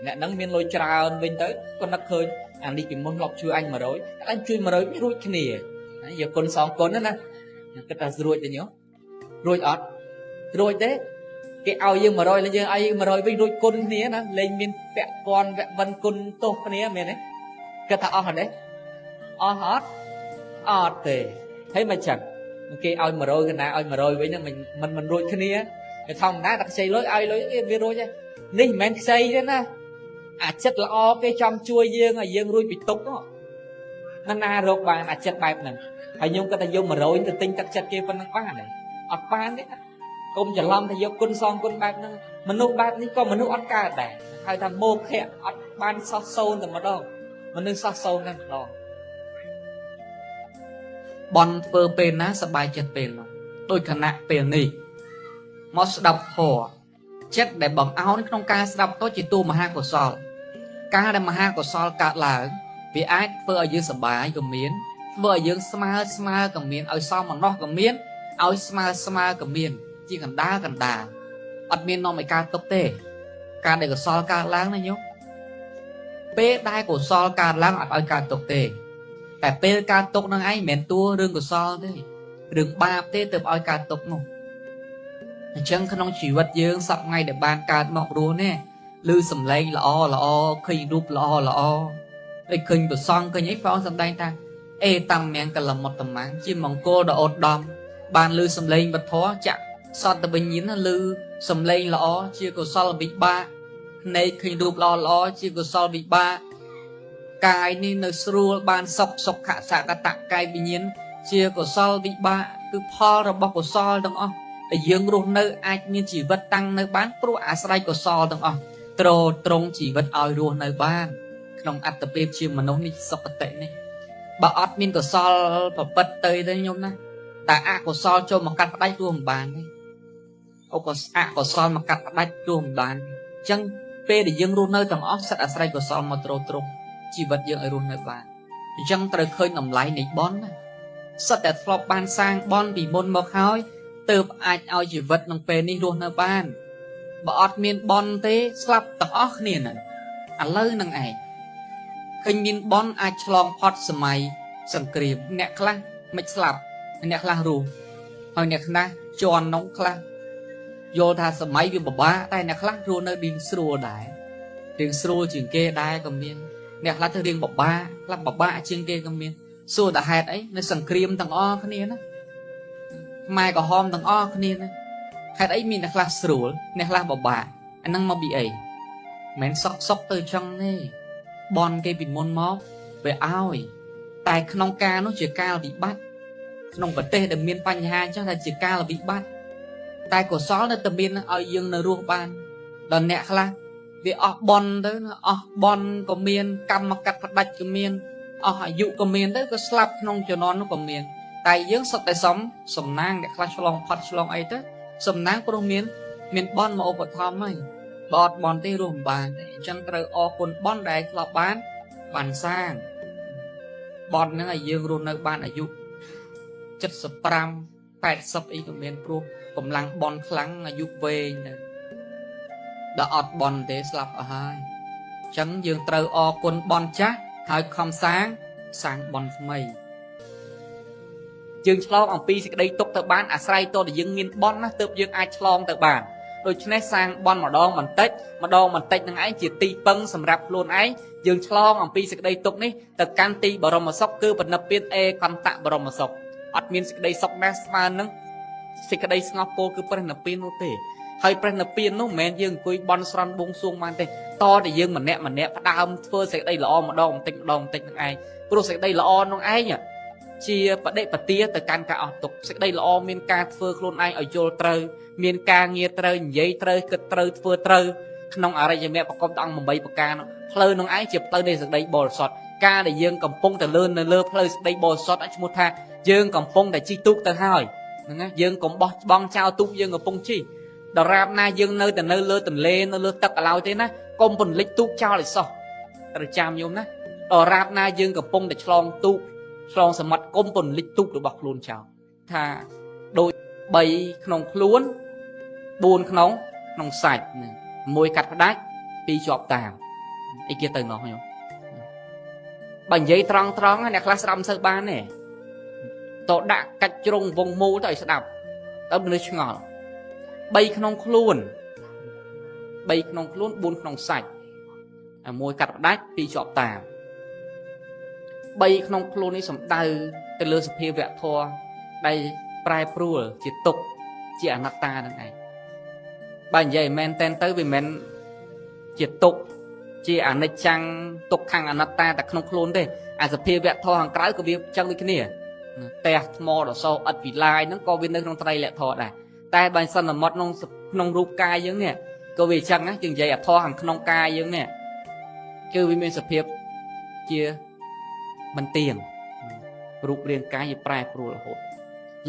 Speaker 1: អ្នកហ្នឹងមានលុយច្រើនវិញទៅក៏នឹកឃើញអានេះពីមុនលប់ជួយអញ100អញជួយ100រួចគ្នាយកគុណសងគុណណាគិតថាស្រួចទេញោមរួចអត់រួចទេគេឲ្យយើង100แล้วយើងឲ្យ100វិញរួចគុណគ្នាណាលេងមានពាក់ព័ន្ធវគ្គវិនគុណទោសគ្នាមែនទេគិតថាអស់អត់ទេអស់អត់ទេហើយមិនចឹងគេឲ្យ100កណាឲ្យ100វិញហ្នឹងមិនរួចគ្នាតែធម្មតាតែខ្ចីលុយឲ្យលុយវារួចទេនេះមិនមែនខ្ចីទេណាអាចិត្តល្អគេចង់ជួយយើងឲ្យយើងរួចពីទុក្ខហ្នឹងណារកបានអាចិត្តបែបហ្នឹងហើយខ្ញុំគាត់ថាយក100ទៅទិញទឹកចិត្តគេប៉ុណ្ណឹងបានទេអត់បានទេកុំច្រឡំថាយកគុណសងគុណបែបហ្នឹងមនុស្សបែបនេះក៏មនុស្សអត់កើតដែរហៅថាមោភៈអត់បានសោះសូន្យតែម្ដងមនុស្សសោះសូន្យតែម្ដងបន់ធ្វើពេលណាសบายចិត្តពេលនោះដូចខណៈពេលនេះមកស្ដាប់ធម៌ចិត្តដែលបងអោនក្នុងការស្ដាប់ទៅជាទូមហាកុសលការដែលមហាកុសលកើតឡើងវាអាចធ្វើឲ្យយើងសบายក៏មានធ្វើឲ្យយើងស្មើក៏មានឲ្យសមម្នោះក៏មានឲ្យស្មើក៏មានជាកណ្ដាលអត់មាននាំឲ្យកើតទុកទេការដែលកុសលកើតឡើងណាញោមពេលដែលកុសលកើតឡើងអត់ឲ្យកើតទុកទេតែពេលកើតទុកនឹងឯងមិនមែនតួរឿងកុសលទេរឿងបាបទេទើបឲ្យកើតទុកនោះអញ្ចឹងក្នុងជីវិតយើងសប្តាហ៍ថ្ងៃដែលបានកើតមករស់នេះឮសំឡេងល្អឃើញរូបល្អហើយឃើញប្រសង់ឃើញអីព្រះអង្គសម្ដែងថាអេតំមង្គលមុតតមាំងជាមង្គលដ៏ឧត្តមបានឮសំឡេងវធចាក់សត្វវិញ្ញាណឮសំឡេងល្អជាកុសលវិបាកភ្នែកឃើញរូបល្អជាកុសលវិបាកកាយនេះនៅស្រួលបានសុខសកតកាយវិញ្ញាណជាកុសលវិបាកគឺផលរបស់កុសលទាំងអស់ដែលយើងរស់នៅអាចមានជីវិតតាំងនៅបានព្រោះអាស្រ័យកុសលទាំងអស់ត្រង់ជីវិតឲ្យរស់នៅបានក្នុងអត្តភាពជាមនុស្សនេះសុគតិនេះបើអត់មានកុសលប្រព្រឹត្តទៅទេញោមណាតែអកុសលចូលមកកាត់ផ្ដាច់រស់មិនបានទេអកុសលមកកាត់ផ្ដាច់រស់មិនបានអញ្ចឹងពេលដែលយើងរស់នៅទាំងអស់សិតអាស្រ័យកុសលមកត្រង់ជីវិតយើងឲ្យរស់នៅបានអញ្ចឹងត្រូវឃើញតម្លៃនៃបុណ្យណាសិតតែធ្លាប់បានសាងបុណ្យពីមុនមកហើយទើបអាចឲ្យជីវិតក្នុងពេលនេះរស់នៅបានបើអត់មានបុណ្យទេស្លាប់ទាំងអស់គ្នាហ្នឹងឥឡូវហ្នឹងឯងឃើញមានបុណ្យអាចឆ្លងផុតសម័យសង្គ្រាមអ្នកខ្លះមិនស្លាប់អ្នកខ្លះរស់ហើយអ្នកខ្លះជន់នោះខ្លះយល់ថាសម័យវាពិបាកតែអ្នកខ្លះរស់នៅរៀងស្រួលដែររៀងស្រួលជាងគេដែរក៏មានអ្នកខ្លះទៅរៀងពិបាកខ្លះពិបាកជាងគេក៏មានសួរតែហេតុអីនៅសង្គ្រាមទាំងអស់គ្នាណាម៉ែក្រហមទាំងអស់គ្នាណាហេតុអីមានអ្នកខ្លះស្រួលអ្នកខ្លះពិបាកអាហ្នឹងមកពីអីមិនសុកទៅចឹងទេបនគេពីមុនមកវាឲ្យតែក្នុងការនោះជាការវិបត្តិក្នុងប្រទេសដែលមានបញ្ហាអញ្ចឹងថាជាការវិបត្តិតែកុសលនៅតែមានឲ្យយើងនៅរស់បានដល់អ្នកខ្លះវាអស់បនទៅអស់បនក៏មានកម្មកាត់ផ្ដាច់ក៏មានអស់អាយុក៏មានទៅក៏ស្លាប់ក្នុងជំនាន់នោះក៏មានតែយើងសុទ្ធតែសំណាងអ្នកខ្លះឆ្លងផុតឆ្លងអីទៅសំណាងព្រោះមានបនមកឧបត្ថម្ភហើយបើអត់បនទេរស់មិនបានទេអញ្ចឹងត្រូវអរគុណបនដែលធ្លាប់បានសាងបនហ្នឹងឲ្យយើងរស់នៅបានអាយុ75 80អីក៏មានព្រោះកម្លាំងបនខ្លាំងអាយុវែងទៅដល់អត់បនទេស្លាប់អស់ហើយអញ្ចឹងយើងត្រូវអរគុណបនចាស់ហើយខំសាងបនថ្មីយើងឆ្លងអំពីសេចក្តីទុកទៅបានអាស្រ័យតតែយើងមានបនណាទើបយើងអាចឆ្លងទៅបានដូច្នេះសាងបនម្ដងបន្តិចនឹងឯងជាទីពឹងសម្រាប់ខ្លួនឯងយើងឆ្លងអំពីសេចក្តីទុកនេះទៅកាន់ទីបរមសុខគឺបណិព្វានអេកន្តៈបរមសុខអត់មានសេចក្តីសុខណាស្មើនឹង សេចក្តីស្ងប់ពោលគឺព្រះនិព្វាននោះទេហើយព្រះនិព្វាននោះមិនមែនយើងអង្គុយបន់ស្រន់បួងសួងបានទេតតែយើងម្នាក់ផ្ដើមធ្វើសេចក្តីល្អម្ដងបន្តិចម្ដងបន្តិចនឹងឯងព្រោះសេចក្តីល្អនោះឯងជាបដិបទាទៅកាន់ការអស់ទុក្ខសេចក្តីល្អមានការធ្វើខ្លួនឯងឲ្យយល់ត្រូវមានការងារត្រូវនិយាយត្រូវគិតត្រូវធ្វើត្រូវក្នុងអរិយមគ្គប្រកបអង្គ8ប្រការនោះផ្លូវនោះឯងជាផ្លូវនៃសេចក្តីបរិសុទ្ធការដែលយើងកំពុងតែលឿននៅលើផ្លូវសេចក្តីបរិសុទ្ធឈ្មោះថាយើងកំពុងតែជិះទូកទៅហើយហ្នឹងណាយើងកុំបោះបង់ចោលទូកយើងកំពុងជិះដរាបណាយើងនៅតែនៅលើទន្លេនៅលើទឹកកន្លោយទេណាកុំពន្លិចទូកចោលឲ្យសោះត្រូវចាំយំណាដរាបណាយើងកំពុងតែឆ្លងទូកឆ្លងសមុទ្រកុំពន្លិចទូករបស់ខ្លួនចោលថាដូច3ក្នុងខ្លួន4ក្នុងសាច់1កាត់ផ្ដាច់2ជាប់តាមអីគេទៅនោះខ្ញុំបើនិយាយត្រង់អ្នកខ្លះស្ដាប់មិនសូវបានទេតដាក់កាច់ជ្រុងវងមូលទៅឲ្យស្ដាប់ទៅមនុស្សឆ្ងល់3ក្នុងខ្លួន4ក្នុងសាច់1កាត់ផ្ដាច់2ជាប់តាម3ក្នុងខ្លួននេះសំដៅទៅលើសភាវៈធម៌ដែលប្រែប្រួលជាទុក្ខជាអនត្តានឹងឯងបើនិយាយមែនតែនទៅវាមិនជាទុក្ខជាអនិច្ចំទុក្ខំអនត្តាតែក្នុងខ្លួនទេអាសភាវៈធម៌ខាងក្រៅក៏វាចឹងដូចគ្នាផ្ទះថ្មដ៏សោឥតវិឡាយហ្នឹងក៏វានៅក្នុងត្រៃលក្ខធម៌ដែរតែបើសន្មត់ក្នុងរូបកាយយើងនេះក៏វាចឹងណាយើងនិយាយអធម៌ខាងក្នុងកាយយើងនេះគឺវាមានសភាពជាមិនទៀងរូបរាងកាយវាប្រែប្រួលរហូត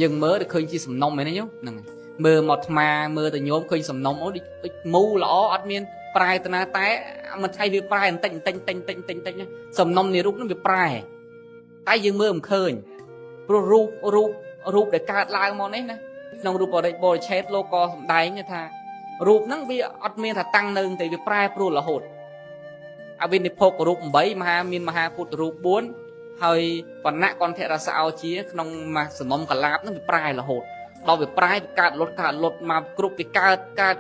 Speaker 1: យើងមើលទៅឃើញជាសំណុំមែនទេញោមហ្នឹងមើលមកអាត្មាមើលទៅញោមឃើញសំណុំអូដូចមូល្អអត់មានប្រែទៅណាតែមិនថៃវាប្រែបន្តិចសំណុំនៃរូបហ្នឹងវាប្រែតែយើងមើលមិនឃើញព្រោះរូបដែលកើតឡើងមកនេះណាក្នុងរូបបរិឆេទលោកក៏សម្ដែងថារូបហ្នឹងវាអត់មានថាតាំងនៅទេវាប្រែប្រួលរហូតអវិនិភពរូប8មានមហាពុទ្ធរូប4ហើយបណ្ណៈកន្ធរសោជាក្នុងសំណុំកលាបហ្នឹងវាប្រែរហូតដល់វាប្រែកើតលុតមកគ្រប់វាកើត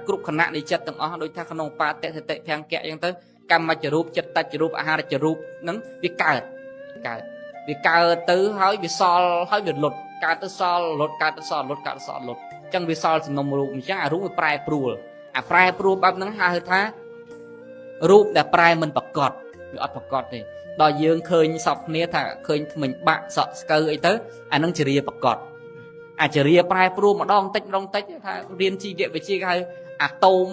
Speaker 1: គ្រប់ខណៈនៃចិត្តទាំងអស់ដូចថាក្នុងបាតិសតិភាំងកៈអញ្ចឹងទៅកម្មច្ចរូបចិត្តតច្ចរូបអាហារចរូបហ្នឹងវាកើតវាកើតទៅហើយវាសល់ហើយវាលុតកើតទៅសល់លុតកើតទៅសល់លុតកើតទៅសល់លុតអញ្ចឹងវាសល់សំណុំរូបអញ្ចឹងអារូបវាប្រែប្រួលបែបហ្នឹងហៅថារូបដែលប្រែមិនប្រកបវាអត់ប្រកបទេដល់យើងឃើញសពគ្នាថាឃើញថ្មិញបាក់សក់ស្កូវអីទៅអានឹងជារាប្រកបអាចរាប្រែប្រួលម្ដងតិចថារៀនជីវវិទ្យាគេហៅអាតូម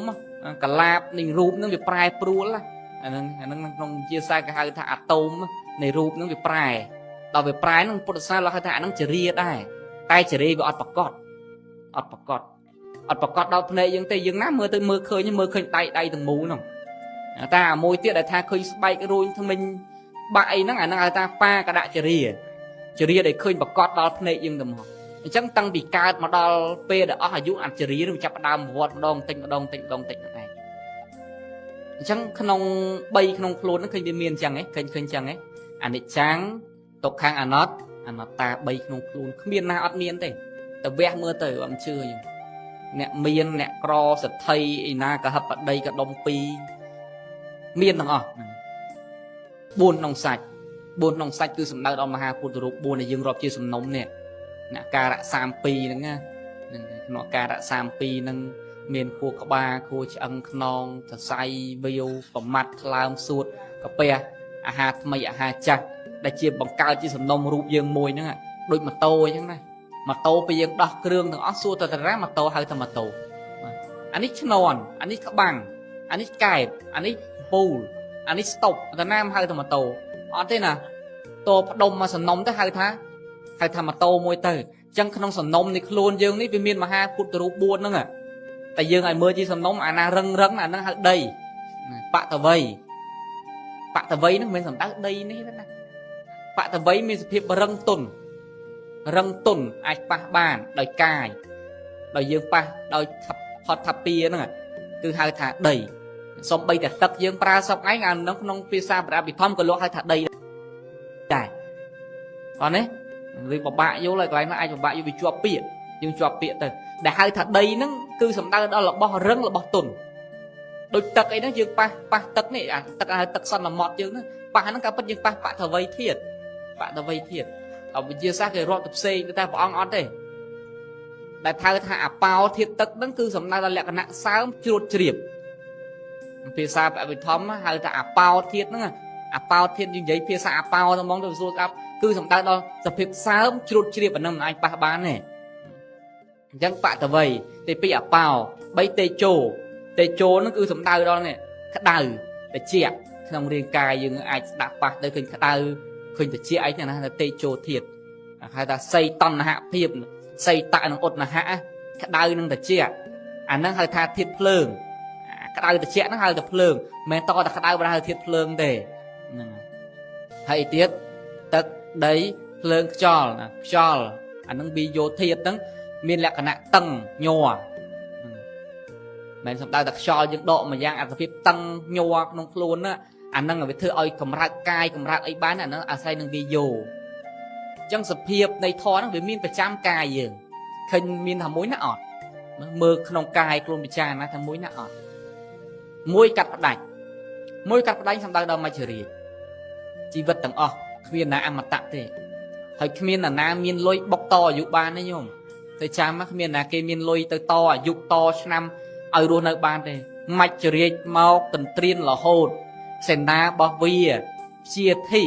Speaker 1: កលាបនៃរូបហ្នឹងវាប្រែប្រួលអាហ្នឹងក្នុងវិទ្យាសាស្ត្រគេហៅថាអាតូមនៃរូបហ្នឹងវាប្រែដល់វាប្រែហ្នឹងពុទ្ធសាសនាលោកហៅថាអាហ្នឹងជារាដែរតែជារាវាអត់ប្រកបដល់ភ្នែកយើងទេយើងណាមើលឃើញដៃទាំងមូលហ្នឹងតែអាមួយទៀតដែលថាឃើញស្បែករួញថ្មិញបាក់អីហ្នឹងអាហ្នឹងហៅថាបាកដចរិយាដែលឃើញប្រកបដល់ភ្នែកយើងទៅមកអញ្ចឹងតាំងពីកើតមកដល់ពេលដែលអស់អាយុអចរិយានឹងចាប់ផ្ដើមវត្តម្ដងតិចម្ដងហ្នឹងឯងអញ្ចឹងក្នុង3ក្នុងខ្លួនហ្នឹងឃើញវាមានអញ្ចឹងឃើញអញ្ចឹងអនិច្ចំទុក្ខំអនត្តា3ក្នុងខ្លួនគ្មានណាអត់មានទេតែវះមើលទៅអត់ជឿខ្ញុំអ្នកមានអ្នកក្រសទ្ធិឯណាកហបដីកដុំ2មានទាំងអស់4ក្នុងសាច់គឺសំដៅដល់មហាពុទ្ធរូប4ដែលយើងរាប់ជាសំណុំនេះអ្នកការៈ32ហ្នឹងណាក្នុងការៈ32ហ្នឹងមានខួរក្បាលខួរឆ្អឹងខ្នងសរសៃវាវប្រមាត់ថ្លើមសួតកាពះអាហារថ្មីអាហារចាស់ដែលជាបង្កើតជាសំណុំរូបយើងមួយហ្នឹងដូចម៉ូតូអញ្ចឹងណាម៉ូតូពេលយើងដោះគ្រឿងទាំងអស់សួរទៅតារាម៉ូតូហៅថាម៉ូតូអានេះឈ្នន់អានេះក្បាំងអានេះកែបអានេះពូលអានេះស្តុបតាណាមហៅថាម៉ូតូអត់ទេណាតផ្ដុំមកសំណុំទៅហៅថាម៉ូតូមួយទៅអញ្ចឹងក្នុងសំណុំនៃខ្លួនយើងនេះវាមានមហាពុទ្ធរូប4ហ្នឹងតែយើងឲ្យមើលជាសំណុំអាណារឹងអាហ្នឹងហៅដីបតវ័យហ្នឹងមិនសំដៅដីនេះទេណាបតវ័យមានសភាពរឹងទន់អាចប៉ះបានដោយកាយដោយយើងប៉ះដោយផតថាពីហ្នឹងគឺហៅថាដីសំបីតែទឹកយើងប្រើសពឯងអានោះក្នុងភាសាប្រអភិធម្មក៏លោកហៅថាដីដែរអត់ទេឬពិបាកយល់ហើយកន្លែងនោះអាចពិបាកយល់វាជាប់ពាក្យយើងជាប់ពាក្យទៅដែលហៅថាដីហ្នឹងគឺសំដៅដល់របស់រឹងរបស់ទន់ដូចទឹកអីហ្នឹងយើងប៉ះទឹកនេះអាទឹកហៅទឹកសន្មត់យើងហ្នឹងប៉ះហ្នឹងក៏ពិតយើងប៉ះបតវ័យធាតុអវិជ្ជាសាស្ត្រគេរាប់ទៅផ្សេងតែព្រះអង្គអត់ទេ đại thao tha bao thiệt tật đó cứ sầm nay là lẹ cái nặng sớm chuột chìa phía xa bị thấm hay là bao thiệt nữa bao thiệt như vậy phía xa bao nó mong được ruột áp cứ sầm nay đó sập phía sớm chuột chìa và nằm anh ba bán này chẳng bạn tờ vầy thì bị bao bay tê trô nó cứ sầm nay đó này khát đau để chẹt trong riêng cài nhưng ai đã bạc đây khinh khát đau khinh để chia ấy thế này là tê trô thiệt hay là xây tần hạ thiệp xây tại nó ột là hạ khát đau nó để chia nó hay tha thiệt phượng khát đau để chia nó hay là phượng mẹ to là khát đau là thiệt phượng để hay tiết tất đấy phượng cho nó bị vô thiệt đó miền lạc nặng tầng nhòa mình sắp đào đặt cho những độ mà giang ăn phép tăng nhòa nông luôn á năng ở với thưa ơi cầm ra ấy bán nó xây nông video trong sập hiệp này thò nó với miền phải trăm cài gì khinh miền thầm muối nó ọt mưa nông cài luôn bị cha nó thầm muối nó ọt muối cắt đánh xong đào đâu mà chửi chỉ vật tầng miền nào ăn mặt tạm thế hơi miền là na miền lôi bọc to dụ ban đấy nhung tới cha mắc miền là cái miền lôi tới to dụ to năm ở luôn ở ban đây mạch chửi mau cần triên là hồn sen na bao vía chia thị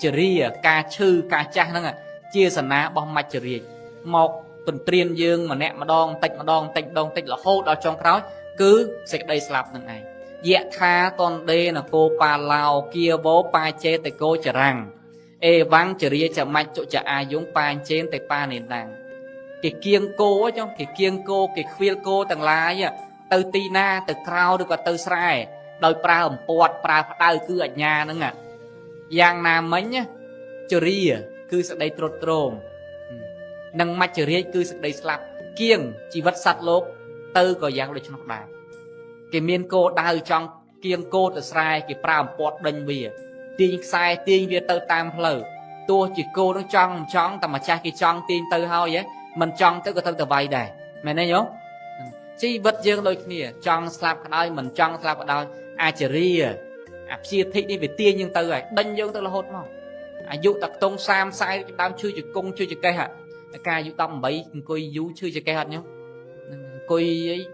Speaker 1: chửi ca chư ca cha nó à chia sen na bao mạch chửi mau cần triên dương mà nẹm mà đong tịnh là hồn ở trong khói cứ sẽ đây slap thằng này dạ tha con đây là cô pa lao kia bố pa chê tại cô chả rằng ê vắng chửi chả mạch chỗ chả ai giống pa trên tại pa nền đàng cái kiêng cô á trong cái kiêng cô cái khuyên cô tầng lai á từ tina từ crowd được và từ sai đôi pra ẩm bọt pra đau cứ ở nhà nữa ngà giang nam mấy nhá chửi cứ sẽ đây trột trồm nâng mạch chửi cứ sẽ đây slap kiêng chỉ vật sạch lốp từ có giang được cho nó đài cái miên cô đau trong kiêng cô từ sai cái pra ẩm bọt đinh bìa tiên sai tiên về từ tam lờ tua chỉ cô nó trong tầm mà cha cái trong tiên từ hao vậy mình trong tới cái thân từ vay đây mày nói nhớ chi vật dương đôi kia trong slap ở đây mình trong slap ở đây chửi chia thị đi về tiên nhưng từ này đinh dương từ là hốt mà dụ tập tông sam sai đam chưa chữ cung chưa chữ cây hả ca dụ tâm bảy coi dụ chưa chữ cây hả nhá coi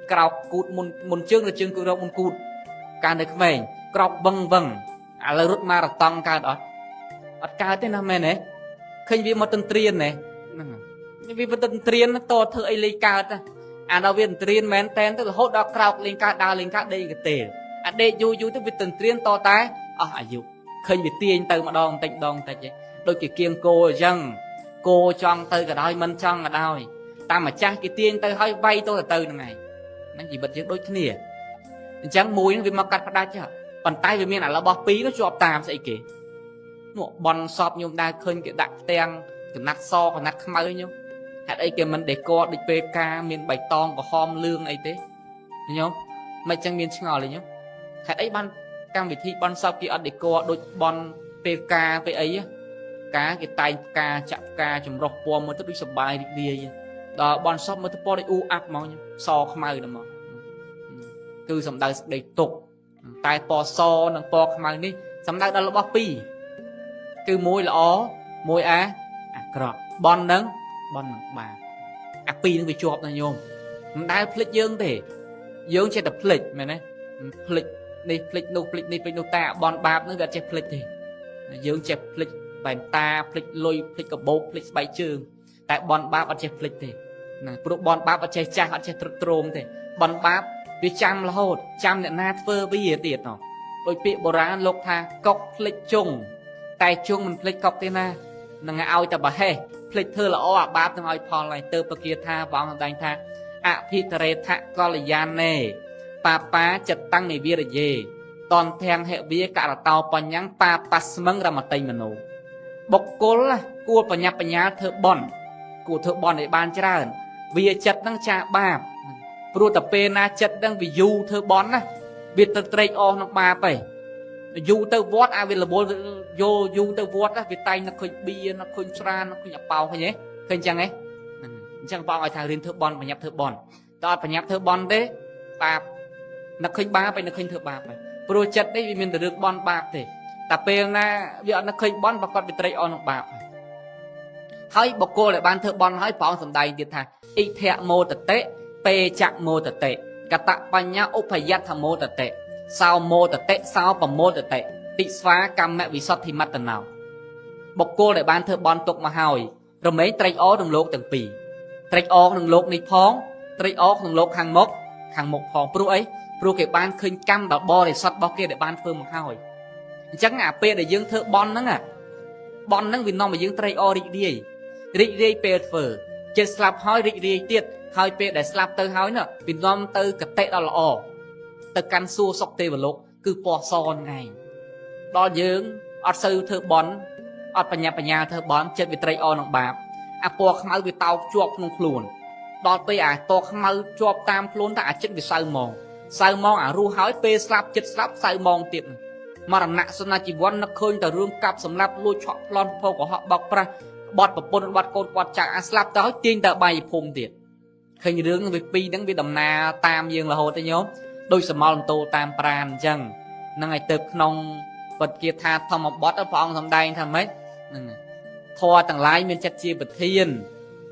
Speaker 1: cào cụt một chương là chương cụt đâu một cụt ca này mình cào vâng là rút ma là tăng ca đó ca thế nào mày này khi vì một tân triền này vì một tân triền nó to thưa ấy lấy ca ta đâu viên triền men ten tức là hốt đó cào lên ca đào lên ca đây cái tề đây du tức vì tân triền to tái dụ khi vì tiền từ mà đòn tịnh chứ đôi cái kiêng cô dân cô trong từ cả đôi mình trong ở đôi ta mà cha cái tiền từ hơi vay tôi là từ này nó gì bật đôi cái nè chẳng mùi nó vì mà cắt ra chứ bàn tay vì miền là bò pí nó cho tam sẽ kì một bon sọp nhung đa khơi cái đặt ten cái nát so còn nát khmai nhung hạt ấy cái mình để co đi pk miền bảy tong của hom lương ấy thế nhung mày chẳng miền ngòเลยnhung hạt ấy ban cam vị thi bon sọp kia ở để co đôi bon pk với ấy cá cái tay ca chạm ca chùm rọc po mới tới sập bài đi đó bon sọp mới tới po đi u áp máu nhung so khmai rồi mà cứ sầm đai để tục tai po so nâng po khmai ní sầm đai đó là bò pi cứ môi là môi cọp bon nâng bà pi nó bị chọp này nhôm đai flick dương thì dương chơi tập flick mày này flick đi flick nô ta bon bạp nó gật chơi flick thì dương chơi flick bàn ta flick lôi flick cặp bố flick bay trường tại bon bạp ở chơi flick thì pro bon bạp ở chơi cha ở chơi trôm thì bon bạp vì chăm là hột chăm để nát phơ với gì tiệt nó đôi bị bồ rán lục tha cọc flick chung tay chung mình flick cọc thế na nâng ao ta bà he flick thơ là bạp thằng ai phò lại tơ bờ kia tha vòng đánh tha phi tề tha co là gian nè pa chật tăng này bia là gì toàn thèm hệ bia cả là tàu pa nhang pa smăng ra mặt tây mà nổ bọc cố là cua pa nhá thợ bon để ban ra bia chật tăng cha bạp pro tập pe na chật đang vì du thợ bon á việt tơ trade nó ba phải du tơ vót vì là bố vô du tơ vót á việt tay nó khơi bia nó khơi tra nó khơi nhập bao hay nhé khơi chăng ấy chẳng bao ai thằng riêng thợ bon và nhập thợ bon đó phải nhập thợ bon đấy bạp nó khơi ba phải nó khơi thợ bạp phải pro chật đấy vì mình được bon bạp thì tập pe na việc nó khơi bon và còn việt trade nó bạp hơi bọc cô lại ban thợ bon hơi pháo sầm đầy thiệt thà อิเพะโมตเตะเปจักโมตเตะกตะปัญญาอุปยัตถโมตเตะสาวโมตเตะสาวปโมตเตะติสวากรรมแมวิสัทธิมัตตนาวบกโกได้บ้านเธอบอลตกมาหอยเราไม่ไตรอ้อหนึ่งโลกตั้งปีไตรอ้อหนึ่งโลกในพ้องไตรอ้อหนึ่งโลกหางมกพ้องปลุกไอ้ปลุกเก็บบ้านคืนกำแบบบอได้สัตว์บอกเกได้บ้านเพิ่มมาหอยจังอ่ะเปได้ยังเธอบอลนั่งอ่ะบอลนั่งวินนอมมายังไตรอ้อริเดียเปเฟอร์เจ็ดสลับหอยริเดียเตี้ยหอยเปได้สลับเตอหอยเนาะวินนอมเตอกระเตะดอลออเตอกันสู้สกเตบโลกคือปอซอนไงดอยืงอัดซื้อเธอบอลอัดปัญญาเธอบอลเจ็ดวิตรอหนังบาปอ่ะปอขมาวิเตาจวบนงพลูนดอไปอ่ะตัวขมาจวบตามพลูนแต่อาจจะวิเศร้ามองอ่ะรู้หอยเปสลับเจ็ดสลับเศร้ามองติดมรณะสนาจีวันนักเคยแต่เรื่องกับสำหรับลุยช็อปลอนพอของเขาบอกประบอดปะปนบอดโกนบอดจากอัสลับแต่เขาจริงแต่ใบพงติดเคยเรื่องไปปีนั้นไปดำนาตามยังละโหดโยมโดยสมอลโตตามปราณจังนั่งไอเติบนองบทเกียรติทำมาบอสแล้วพอองทำได้ทำไหมนั่นทอต่างหลายเมียนจัดจีบเทียน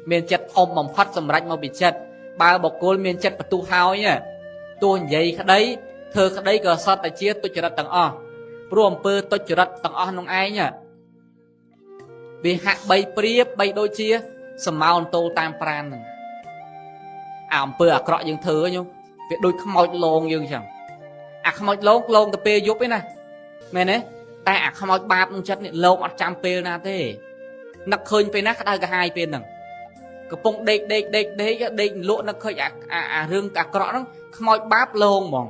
Speaker 1: เมียนจัดอมบ่มพัดสำรัจมาบิดจัดบาบอกโกลเมียนจัดประตูเฮาเนี่ยตัวใหญ่ขได้เธอขได้ก็สอดแต่เชียตุจรัตต่างอ้อรวมเปิดตุจรัตต่างอ้อน้องไอ้เนี่ยวิหะใบเปรียบใบโดยเชียสมอลโตตามปราณหนึ่งเปิดกระยังเธอโยเปียโดยขโมยลงยังchẳngขโมยลงแต่เปยยุบไปนะแม่เนี่ยแต่ขโมยบาปมึงชัดเนี่ยลงอัดจำเปยนะเต้นักเคยไปนักได้ก็2 เป็นหนึ่งก็ปงเด็กโลนักเคยเรื่องกระนั้นขโมยบาปลงมอง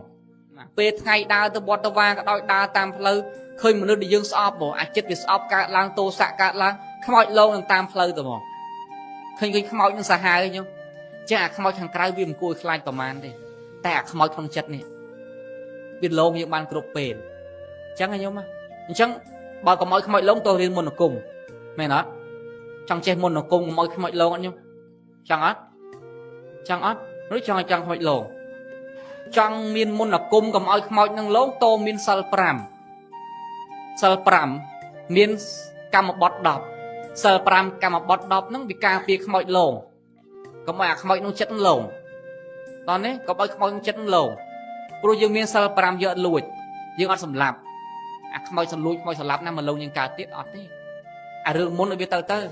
Speaker 1: เปยไงดาวตัวบอลตัววาก็ได้ดาวตามเพลย์เคยมนุษย์ได้ยังสอบบ่จิตได้สอบการล้างตัวสะการล้างขโมยลงตามเพลย์ตัวมองเคยขโมยนั่งสหายเลยโยจะขโมยทางไกลวิ่งกุยคลายประมาณนี้แต่ขโมยทางจัดเนี่ยวินโลงยังบ้านกรุบเป็นจังไงโยมจังบอกขโมยลงตัวเรียนมนต์กุ้งแม่เนาะจังเจมนต์กุ้งขโมยลงอันโยมจังอัดหรือจังขโมยลงจังมีนมนต์กุ้งขโมยนั่งลงโตมีนสัลปรามมีนกรรมบดดอบสัลปรามกรรมบดดอบนั่งวิการปีขโมยลงก็มาขโมยนุ่งเช็ดลงตอนนี้ก็ไปขโมยนุ่งเช็ดลงปลุกยังมีสัลปรามเยอะลุยยังอัดสำลับขโมยสำลุยขโมยสำลับนั่นมันลงยังการติดอัดนี่เรื่องมนต์วิเตอร์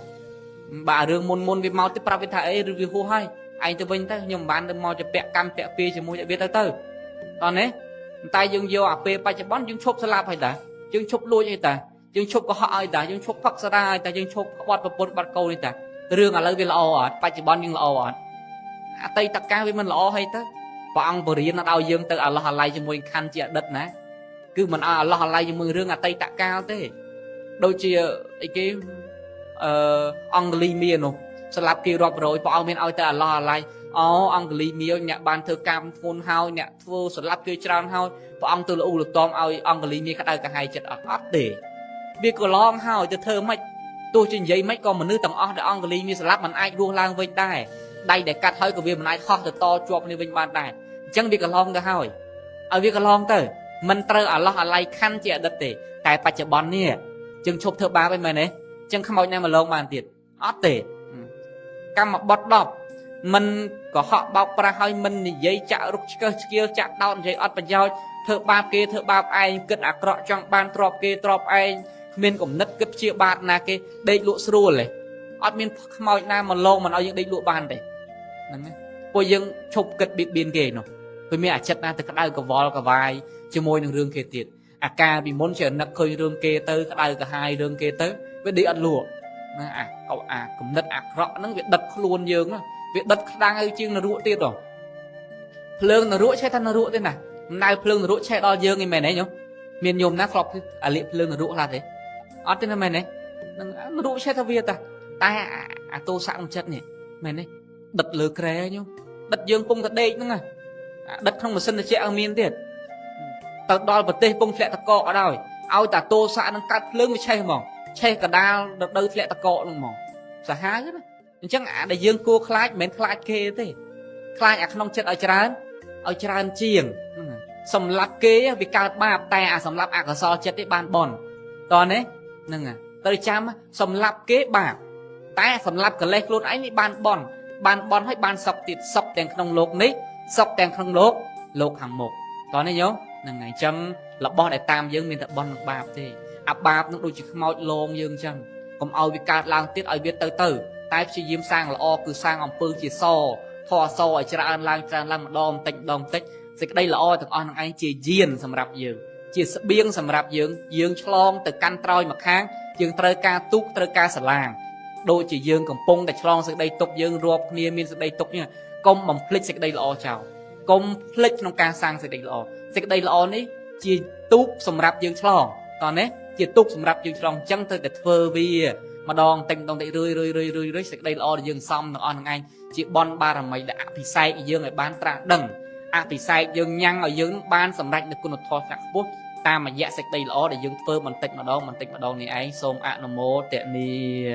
Speaker 1: บ่าเรื่องมนต์วิเมาติปราวิทารีวิวหัวให้ไอ้ตัวเป็นเตอร์ยมบ้านเดิมมอจะเปะกำเปะปีจมูกจะวิเตอร์ตอนนี้ตายยังโยเปะไปจะบ้านยังชกสลับให้แต่ยังชกลุยให้แต่ยังชกก็ห่อให้แต่ยังชกพักสลายแต่ยังชกบอดประปนบอดโกนี่แต่เรื่องอะไรวิลาอ่ะปัจจุบันยังละอ่ะไตตะการวิมันละให้เตอพออังบริณนั้นเอายังเตออัลลอฮ์อะไรจะมวยคันเจียดัดนะคือมันอัลลอฮ์อะไรจะมือเรื่องไตตะการเต้โดยเชียไอ้กี่อังกฤษมีนสลับกี่รอบrồiพอเอาเมียนเอาเตออัลลอฮ์อะไรอังกฤษมีเนี่ยบานเธอกำฟูนเฮาเนี่ยฟูสลับกี่จานเฮาพออังตัวละอูละตอมเอาอังกฤษมีก็ได้ก็ให้จัดอัดเตะเบี้ยก็ร้องเฮาจะเธอไม่ตัวจริงใหญ่ไม่ก็มันนึกต่างอ้อแต่อังกฤษมีสลับมันไอ้รูล่างไว้ได้ได้แต่กัดเฮ้ยกับเบี้ยมันไอ้ข้อแต่ต่อจวบในวิญญาณได้จังเบี้ยก็ร้องก็เฮ้ยเอาเบี้ยก็ร้องเตอมันเตออัลลอฮ์อะไรขั้นเจียดัดเตะแต่ปัจจุบันเนี่ยจึงชบเธอบาไปไหมเนี่ยจึงขโมยนั่นมาลงมาติดอัดเตะกำมาบดดอบมันก็เหาะเบาปลาเฮ้ยมันใหญ่จะรุกเกี่ยวจะดาวใหญ่อัดปัญญาเธอบาเกเธอบาไอ้เกิดอักระจังบานตรอบเกตรอบไอ้เมียนกับนัดกับเชียบาดนาเกได้ลุสรูเลยอัดเมียนขโมยนั่นมาลงมันเอายังได้ลุบานเลยนั่นไงพอยังชบกิดเบียนเกย์เนาะเพื่อมีอาชีพนั่นแต่ก็ได้กับวอลกับวายจมวยหนึ่งเรื่องเกติดอาการbị muốn trởนักเคยเรื่องเกเตอร์ก็ได้กับ2 เรื่องเกเตอร์ไปดีอัดหลวงนะเอากับนัดอักระนั่งเวียดดัดครูนเยิงนะเวียดดัดดังไอ้จึงนรุ่ตีต่อเพลิงนรุ่ใช่ท่านนรุ่ตีน่ะนายเพลิงนรุ่ใช่ดอเยิงไอ้แม่ไหนเนาะเมียนยมนะครอบอะไรเพลิงนรุ่อะไรอ๋อที่นั่นแม่ไหนนรุ่ใช่ทวีตาแต่โตสามชัดเนี่ยแม่ไหนดัดเลือแกรเนาะดัดเยิงปุ่งกระเดกนั่งดัดkhông mà sinh là trẻ ăn miên tiệtตดอลประเทศปุ่งแหลตะกอก็ได้เอาแต่โตสะนั่งกัดเรื่องไม่ใช่หมองใช่กระดาษเดินแหลตะกอลงหมองสหายนะจังได้ยื่นกูคล้ายเหม็นคล้ายเกย์ติคล้ายขนมเช็ดเอาจานเจียงสำหรับเกย์วิการบ้าแต่สำหรับอักษรเช็ดที่บ้านบอลตอนนี้นั่งตอนจำสำหรับเกย์บาปแต่สำหรับกับเล็กรุ่นไอ้นี่บ้านบอล ban bon hay ban sập tiệt sập đèn không lục ní sập đèn không lục hàng một đó này nhớ là ngày chân là bon để tam dương mình thật bon được bạp thì bạp nó đôi chỉ mau lông dương chân còn ao bị cát lang tiết ao biết từ tai chỉ diêm sang là o cứ sang ông pư chỉ so thò so ở trên an lang đom tích thì đây là o thằng on thằng anh chỉ diên sầm rạp dương chỉ biếng sầm rạp dương chlong từ căn trôi mặt kháng dương trời ca túc trời ca sả làng đôi chỉ dương cầm pung để chlong sự đây tục dương ruột nia miên sự đây tục nha công bằng flick sự đây là o chào công flick trong ca sang sự đây là o ní chỉ túc sầm rạp dương chlong còn đấy chỉ túc sầm rạp dương chlong chân tới để phơ vi mà đòn tình đòn để rơi sự đây là o dương xong thằng on thằng anh chỉ bon ba là mày đã bị say dương lại bán tra đằng bị sai dương nhăn ở dương ban sầm rạch được con thò sạc bút ta mà dạ sạch đây là để dương phơ mình tịnh mà đâu này ấy xôm ạ nó mô tệ ni